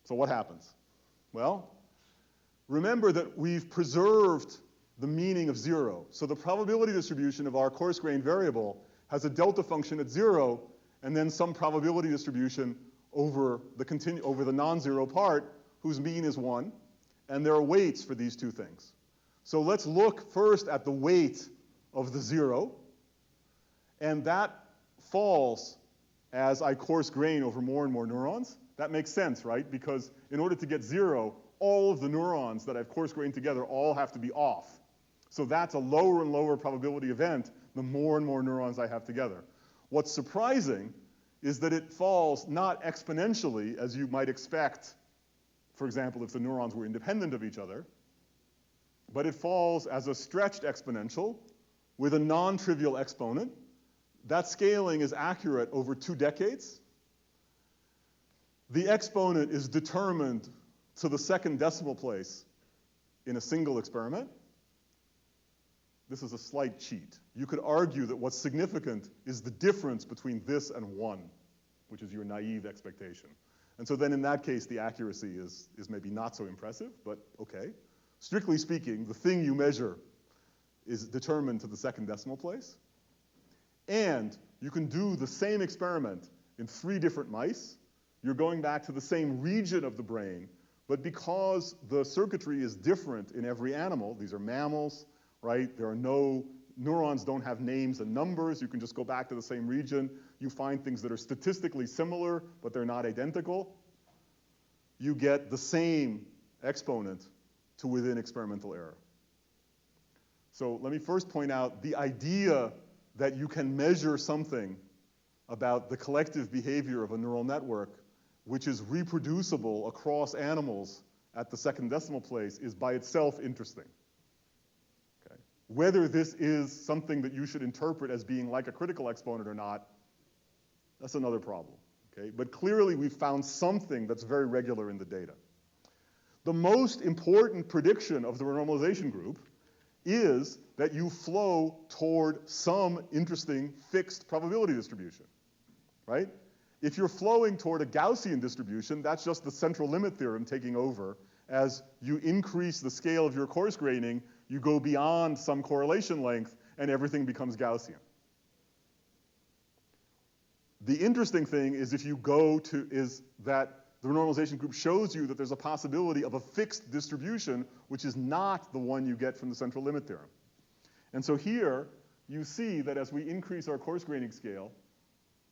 So what happens? Well, remember that we've preserved the meaning of 0. So the probability distribution of our coarse-grained variable has a delta function at 0, and then some probability distribution over the non-zero part, whose mean is 1. And there are weights for these two things. So let's look first at the weight of the 0. And that falls as I coarse grain over more and more neurons. That makes sense, right? Because in order to get 0, all of the neurons that I've coarse grained together all have to be off. So that's a lower and lower probability event the more and more neurons I have together. What's surprising is that it falls not exponentially, as you might expect, for example, if the neurons were independent of each other, but it falls as a stretched exponential with a non-trivial exponent. That scaling is accurate over 2 decades. The exponent is determined to the second decimal place in a single experiment. This is a slight cheat. You could argue that what's significant is the difference between this and 1, which is your naive expectation. And so then in that case, the accuracy is maybe not so impressive, but okay. Strictly speaking, the thing you measure is determined to the second decimal place. And you can do the same experiment in 3 different mice. You're going back to the same region of the brain, but because the circuitry is different in every animal, these are mammals, right? There are no, neurons don't have names and numbers. You can just go back to the same region. You find things that are statistically similar, but they're not identical. You get the same exponent to within experimental error. So let me first point out the idea that you can measure something about the collective behavior of a neural network which is reproducible across animals at the second decimal place is by itself interesting. Okay. Whether this is something that you should interpret as being like a critical exponent or not, that's another problem. Okay. But clearly we've found something that's very regular in the data. The most important prediction of the renormalization group is that you flow toward some interesting fixed probability distribution, right? If you're flowing toward a Gaussian distribution, that's just the central limit theorem taking over. As you increase the scale of your coarse graining, you go beyond some correlation length and everything becomes Gaussian. The interesting thing is that the renormalization group shows you that there's a possibility of a fixed distribution, which is not the one you get from the central limit theorem. And so here, you see that as we increase our coarse graining scale,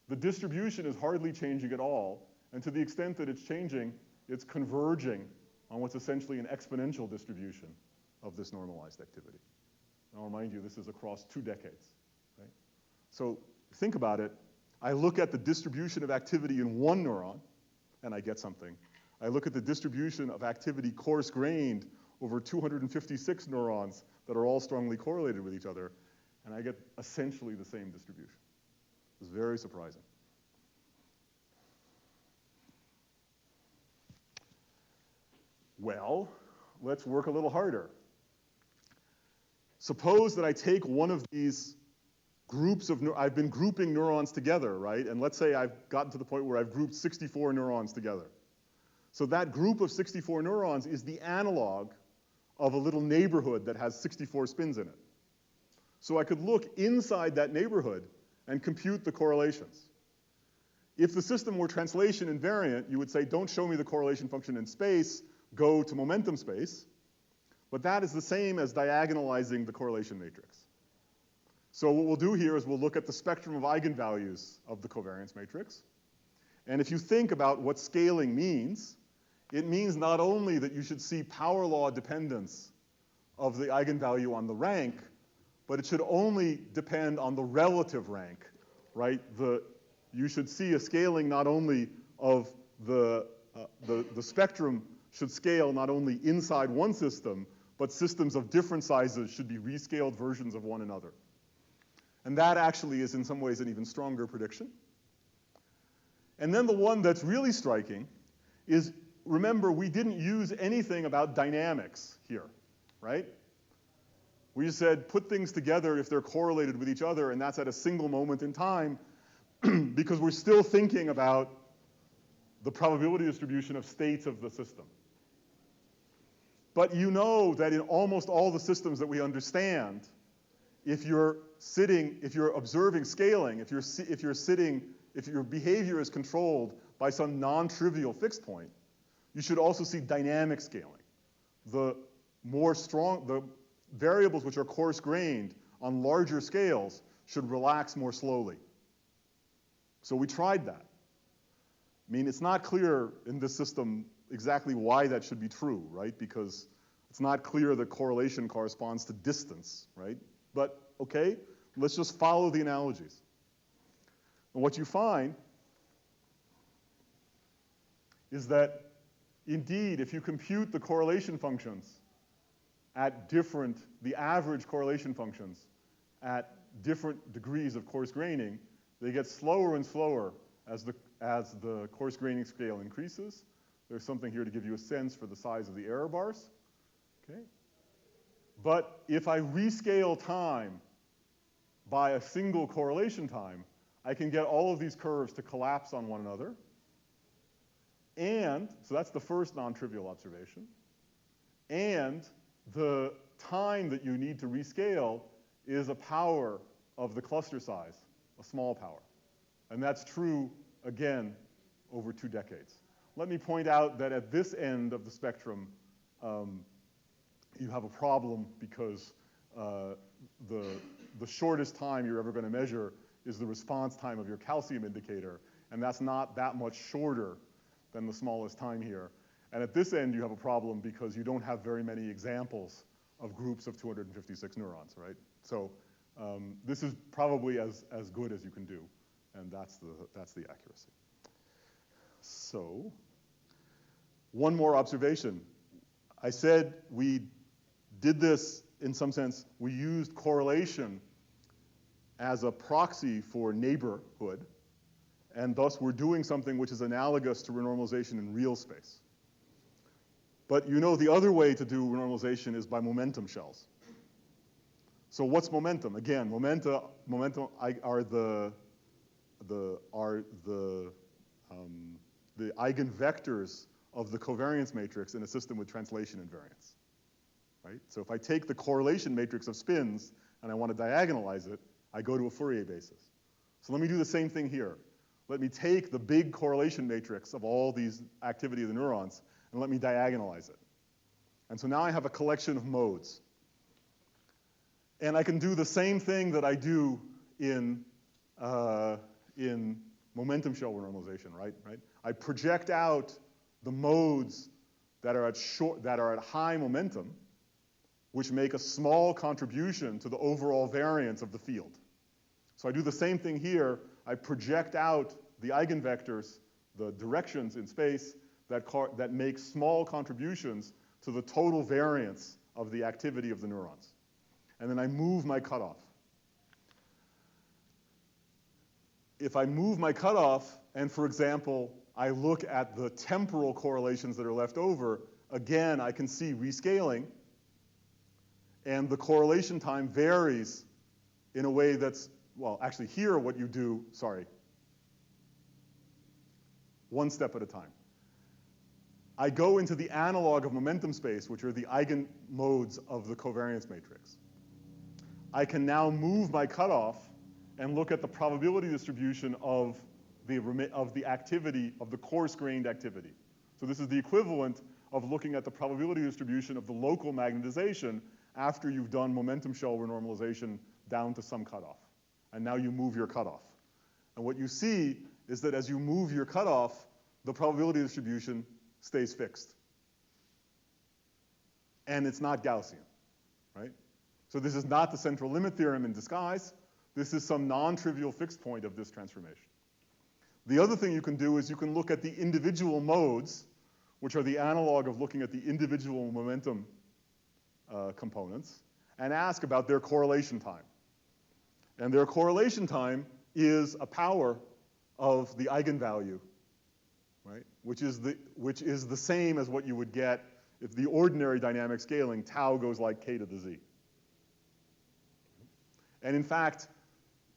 the distribution is hardly changing at all. And to the extent that it's changing, it's converging on what's essentially an exponential distribution of this normalized activity. And I'll remind you, this is across 2 decades. Right? So think about it. I look at the distribution of activity in 1 neuron, and I get something. I look at the distribution of activity coarse-grained over 256 neurons that are all strongly correlated with each other, and I get essentially the same distribution. It's very surprising. Well, let's work a little harder. Suppose that I take one of these groups of, I've been grouping neurons together, right? And let's say I've gotten to the point where I've grouped 64 neurons together. So that group of 64 neurons is the analog of a little neighborhood that has 64 spins in it. So I could look inside that neighborhood and compute the correlations. If the system were translation invariant, you would say, don't show me the correlation function in space, go to momentum space. But that is the same as diagonalizing the correlation matrix. So what we'll do here is we'll look at the spectrum of eigenvalues of the covariance matrix. And if you think about what scaling means, it means not only that you should see power law dependence of the eigenvalue on the rank, but it should only depend on the relative rank, right? You should see a scaling not only of the spectrum should scale not only inside one system, but systems of different sizes should be rescaled versions of one another. And that actually is in some ways an even stronger prediction. And then the one that's really striking is, remember, we didn't use anything about dynamics here, right? We just said put things together if they're correlated with each other, and that's at a single moment in time, because we're still thinking about the probability distribution of states of the system. But you know that in almost all the systems that we understand, if you're observing scaling, if your behavior is controlled by some non-trivial fixed point, you should also see dynamic scaling. The variables which are coarse-grained on larger scales should relax more slowly. So we tried that. I mean, it's not clear in this system exactly why that should be true, right? Because it's not clear that correlation corresponds to distance, right? But okay, let's just follow the analogies. And what you find is that indeed, if you compute the correlation functions at the average correlation functions at different degrees of coarse graining, they get slower and slower as the coarse graining scale increases. There's something here to give you a sense for the size of the error bars. Okay? But if I rescale time by a single correlation time, I can get all of these curves to collapse on one another. And, so that's the first non-trivial observation. And the time that you need to rescale is a power of the cluster size, a small power. And that's true, again, over 2 decades. Let me point out that at this end of the spectrum, you have a problem because the shortest time you're ever going to measure is the response time of your calcium indicator, and that's not that much shorter than the smallest time here. And at this end, you have a problem because you don't have very many examples of groups of 256 neurons, right? So this is probably as good as you can do, and that's the accuracy. So one more observation. I said we did this, in some sense, we used correlation as a proxy for neighborhood, and thus we're doing something which is analogous to renormalization in real space. But you know the other way to do renormalization is by momentum shells. So what's momentum? Again, momentum are the eigenvectors of the covariance matrix in a system with translation invariance, right? So if I take the correlation matrix of spins and I want to diagonalize it, I go to a Fourier basis. So let me do the same thing here. Let me take the big correlation matrix of all these activity of the neurons and let me diagonalize it. And so now I have a collection of modes. And I can do the same thing that I do in momentum shell renormalization, right? I project out the modes that are at high momentum, which make a small contribution to the overall variance of the field. So I do the same thing here. I project out the eigenvectors, the directions in space that make small contributions to the total variance of the activity of the neurons. And then I move my cutoff. If I move my cutoff, and for example, I look at the temporal correlations that are left over, again, I can see rescaling, and the correlation time varies in a way that's, well, actually here what you do, sorry, one step at a time. I go into the analog of momentum space, which are the eigenmodes of the covariance matrix. I can now move my cutoff and look at the probability distribution of the activity, of the coarse-grained activity. So this is the equivalent of looking at the probability distribution of the local magnetization after you've done momentum shell renormalization down to some cutoff. And now you move your cutoff. And what you see is that as you move your cutoff, the probability distribution stays fixed. And it's not Gaussian, right? So this is not the central limit theorem in disguise. This is some non-trivial fixed point of this transformation. The other thing you can do is you can look at the individual modes, which are the analog of looking at the individual momentum components, and ask about their correlation time. And their correlation time is a power of the eigenvalue, right? Which is the same as what you would get if the ordinary dynamic scaling, tau goes like k to the z. And in fact,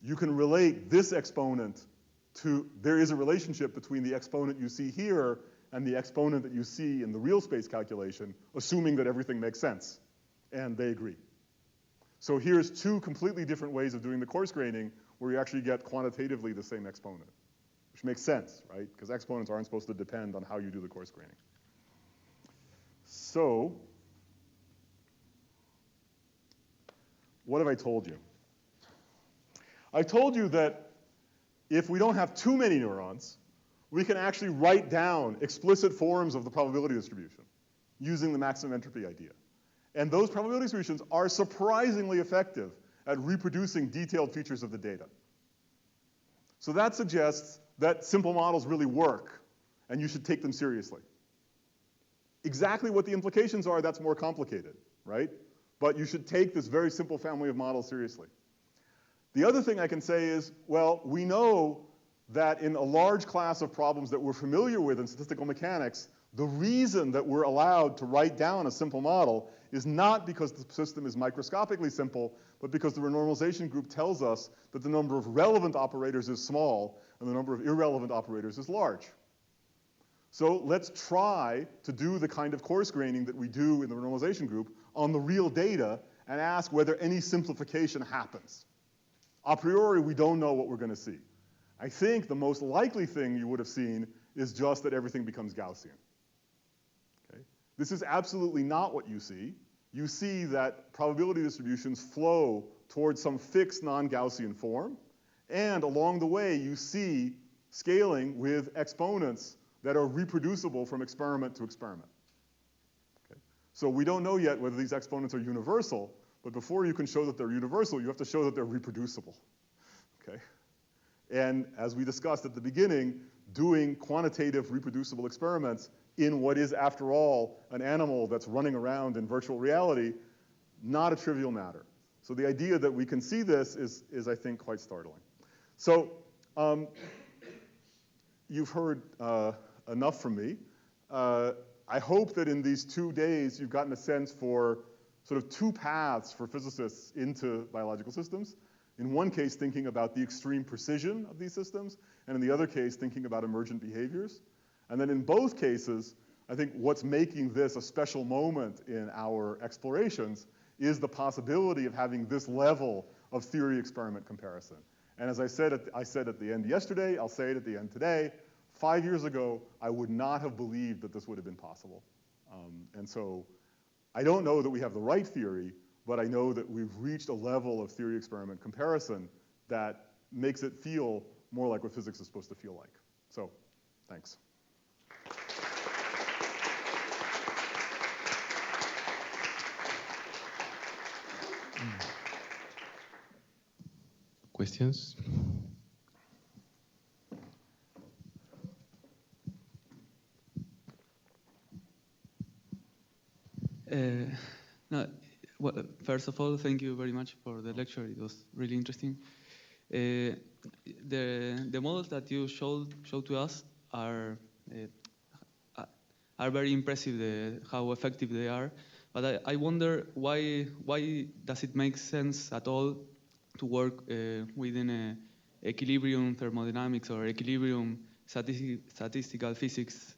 you can relate this exponent to, there is a relationship between the exponent you see here and the exponent that you see in the real space calculation, assuming that everything makes sense. And they agree. So here's two completely different ways of doing the coarse graining where you actually get quantitatively the same exponent, which makes sense, right? Because exponents aren't supposed to depend on how you do the coarse graining. So what have I told you? I told you that if we don't have too many neurons, we can actually write down explicit forms of the probability distribution using the maximum entropy idea. And those probability distributions are surprisingly effective at reproducing detailed features of the data. So that suggests that simple models really work, and you should take them seriously. Exactly what the implications are, that's more complicated, right? But you should take this very simple family of models seriously. The other thing I can say is, well, we know that in a large class of problems that we're familiar with in statistical mechanics, the reason that we're allowed to write down a simple model is not because the system is microscopically simple, but because the renormalization group tells us that the number of relevant operators is small and the number of irrelevant operators is large. So let's try to do the kind of coarse graining that we do in the renormalization group on the real data and ask whether any simplification happens. A priori, we don't know what we're going to see. I think the most likely thing you would have seen is just that everything becomes Gaussian. Okay? This is absolutely not what you see. You see that probability distributions flow towards some fixed non-Gaussian form, and along the way you see scaling with exponents that are reproducible from experiment to experiment. Okay? So we don't know yet whether these exponents are universal, but before you can show that they're universal, you have to show that they're reproducible. Okay? And as we discussed at the beginning, doing quantitative reproducible experiments in what is, after all, an animal that's running around in virtual reality, not a trivial matter. So the idea that we can see this is I think, quite startling. So you've heard enough from me. I hope that in these 2 days you've gotten a sense for sort of two paths for physicists into biological systems. In one case, thinking about the extreme precision of these systems, and in the other case, thinking about emergent behaviors. And then in both cases, I think what's making this a special moment in our explorations is the possibility of having this level of theory-experiment comparison. And as I said at the end yesterday, I'll say it at the end today, 5 years ago, I would not have believed that this would have been possible. And so I don't know that we have the right theory, but I know that we've reached a level of theory-experiment comparison that makes it feel more like what physics is supposed to feel like. So, thanks. Questions? No, well, first of all, thank you very much for the lecture. It was really interesting. The models that you showed to us are very impressive. How effective they are, but I wonder why does it make sense at all to work within a equilibrium thermodynamics or equilibrium statistical physics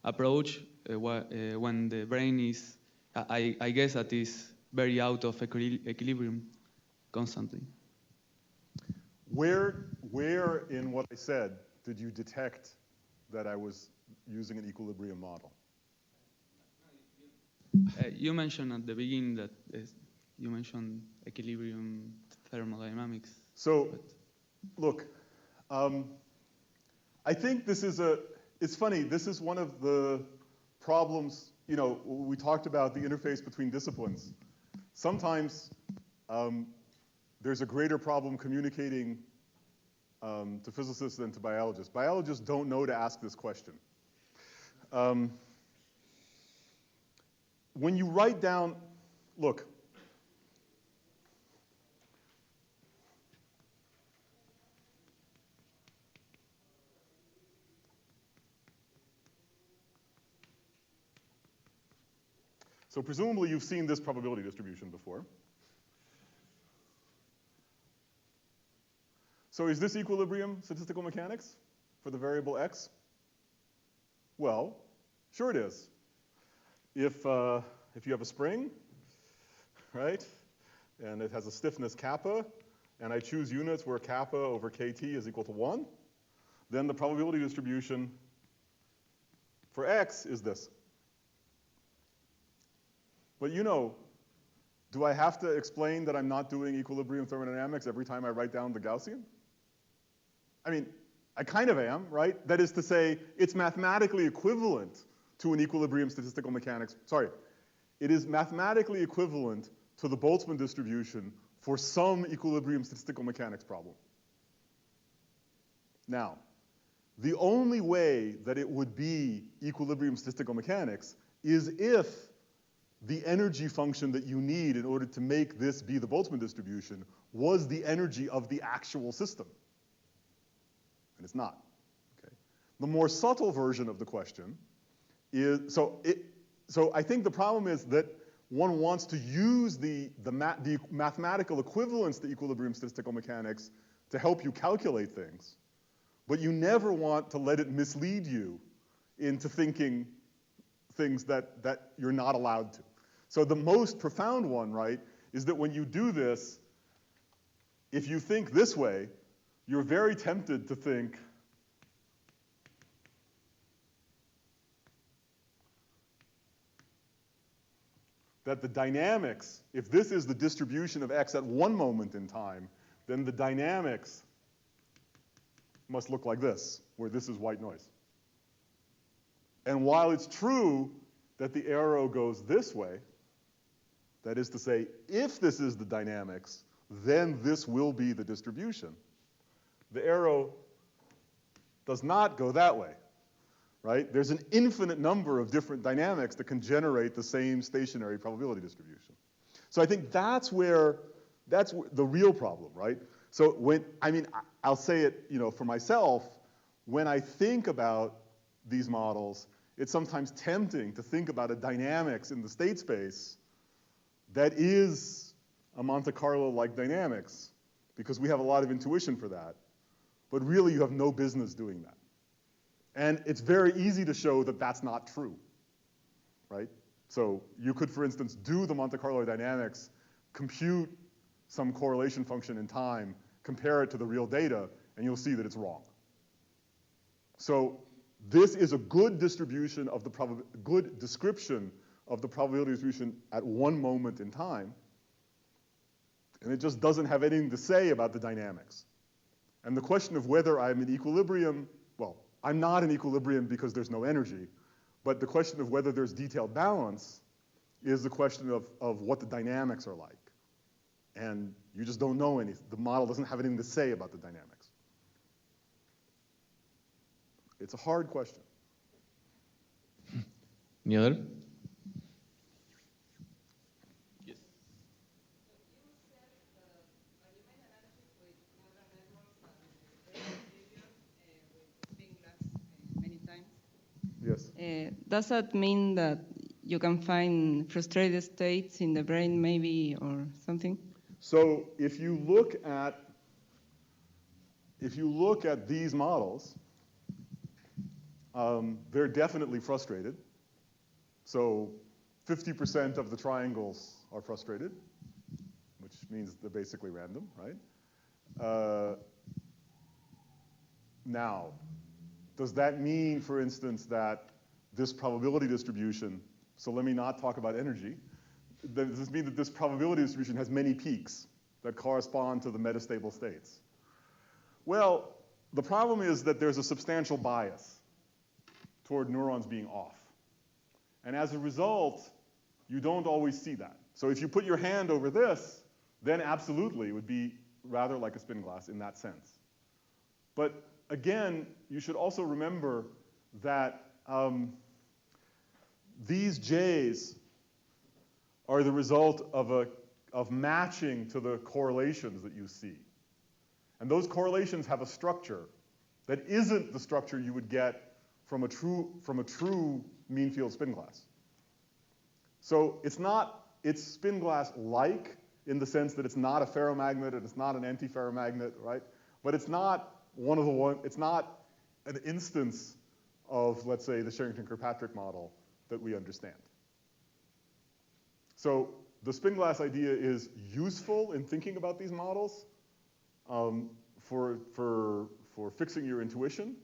approach when the brain is, I guess, that is very out of equilibrium constantly. Where in what I said did you detect that I was using an equilibrium model? You mentioned at the beginning that you mentioned equilibrium thermodynamics. So, look, I think this is it's funny, this is one of the problems, we talked about the interface between disciplines. Sometimes there's a greater problem communicating to physicists than to biologists. Biologists don't know to ask this question. When you write down, look, so presumably you've seen this probability distribution before. So is this equilibrium statistical mechanics for the variable x? Well, sure it is. If you have a spring, right, and it has a stiffness kappa, and I choose units where kappa over kt is equal to 1, then the probability distribution for x is this. But do I have to explain that I'm not doing equilibrium thermodynamics every time I write down the Gaussian? I mean, I kind of am, right? That is to say, it's mathematically equivalent to an equilibrium statistical mechanics. Sorry, it is mathematically equivalent to the Boltzmann distribution for some equilibrium statistical mechanics problem. Now, the only way that it would be equilibrium statistical mechanics is if the energy function that you need in order to make this be the Boltzmann distribution was the energy of the actual system. And it's not. Okay. The more subtle version of the question is, so I think the problem is that one wants to use the mathematical equivalence to equilibrium statistical mechanics to help you calculate things, but you never want to let it mislead you into thinking things that you're not allowed to. So the most profound one, right, is that when you do this, if you think this way, you're very tempted to think that the dynamics, if this is the distribution of x at one moment in time, then the dynamics must look like this, where this is white noise. And while it's true that the arrow goes this way, that is to say, if this is the dynamics, then this will be the distribution. The arrow does not go that way, right? There's an infinite number of different dynamics that can generate the same stationary probability distribution. So I think that's the real problem, right? So I'll say it, for myself, when I think about these models, it's sometimes tempting to think about a dynamics in the state space that is a Monte Carlo-like dynamics, because we have a lot of intuition for that. But really, you have no business doing that. And it's very easy to show that that's not true, right? So you could, for instance, do the Monte Carlo dynamics, compute some correlation function in time, compare it to the real data, and you'll see that it's wrong. So this is a good distribution of the good description of the probability distribution at one moment in time, and it just doesn't have anything to say about the dynamics. And the question of whether I'm in equilibrium, well, I'm not in equilibrium because there's no energy, but the question of whether there's detailed balance is the question of what the dynamics are like. And you just don't know anything. The model doesn't have anything to say about the dynamics. It's a hard question. Any other? does that mean that you can find frustrated states in the brain maybe or something? So if you look at these models, they're definitely frustrated. So 50% of the triangles are frustrated, which means they're basically random, right? Now, does that mean, for instance, that this probability distribution, so let me not talk about energy, does this mean that this probability distribution has many peaks that correspond to the metastable states? Well, the problem is that there's a substantial bias toward neurons being off. And as a result, you don't always see that. So if you put your hand over this, then absolutely it would be rather like a spin glass in that sense. But again, you should also remember that these J's are the result of matching to the correlations that you see. And those correlations have a structure that isn't the structure you would get from a true mean field spin glass. So it's spin glass-like in the sense that it's not a ferromagnet and it's not an antiferromagnet, right? But it's not it's not an instance of, let's say, the Sherrington-Kirkpatrick model that we understand. So the spin glass idea is useful in thinking about these models for fixing your intuition,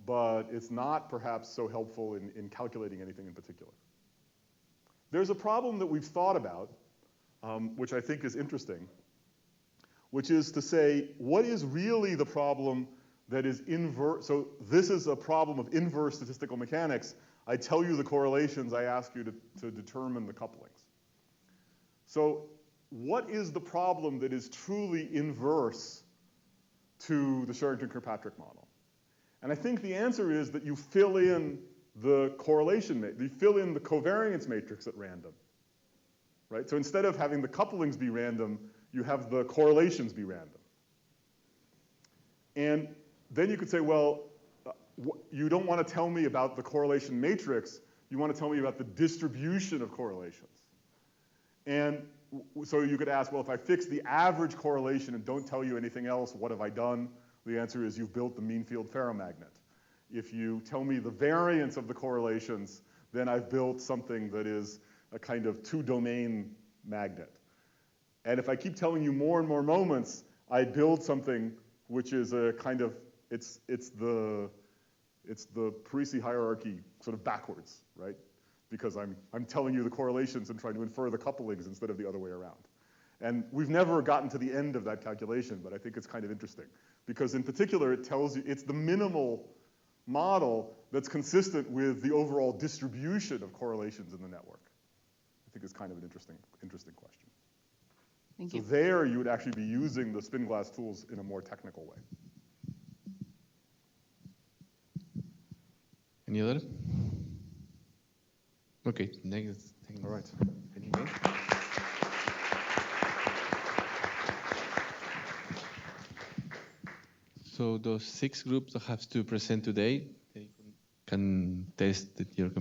but it's not perhaps so helpful in calculating anything in particular. There's a problem that we've thought about, which I think is interesting, which is to say, what is really the problem that is inverse? So this is a problem of inverse statistical mechanics. I tell you the correlations, I ask you to determine the couplings. So what is the problem that is truly inverse to the Sherrington-Kirkpatrick model? And I think the answer is that you fill in the correlation, you fill in the covariance matrix at random, right? So instead of having the couplings be random, you have the correlations be random. And then you could say, well, you don't want to tell me about the correlation matrix, you want to tell me about the distribution of correlations. And so you could ask, well, if I fix the average correlation and don't tell you anything else, what have I done? The answer is you've built the mean field ferromagnet. If you tell me the variance of the correlations, then I've built something that is a kind of two-domain magnet. And if I keep telling you more and more moments, I build something which is a kind of, it's the Parisi hierarchy sort of backwards, right? Because I'm telling you the correlations and trying to infer the couplings instead of the other way around. And we've never gotten to the end of that calculation, but I think it's kind of interesting. Because in particular, it tells you, it's the minimal model that's consistent with the overall distribution of correlations in the network. I think it's kind of an interesting question. Thank so you. there, you would actually be using the spin glass tools in a more technical way. Any other? Okay, next thing. All right. Anyway. So those 6 groups that have to present today, they can test your computer.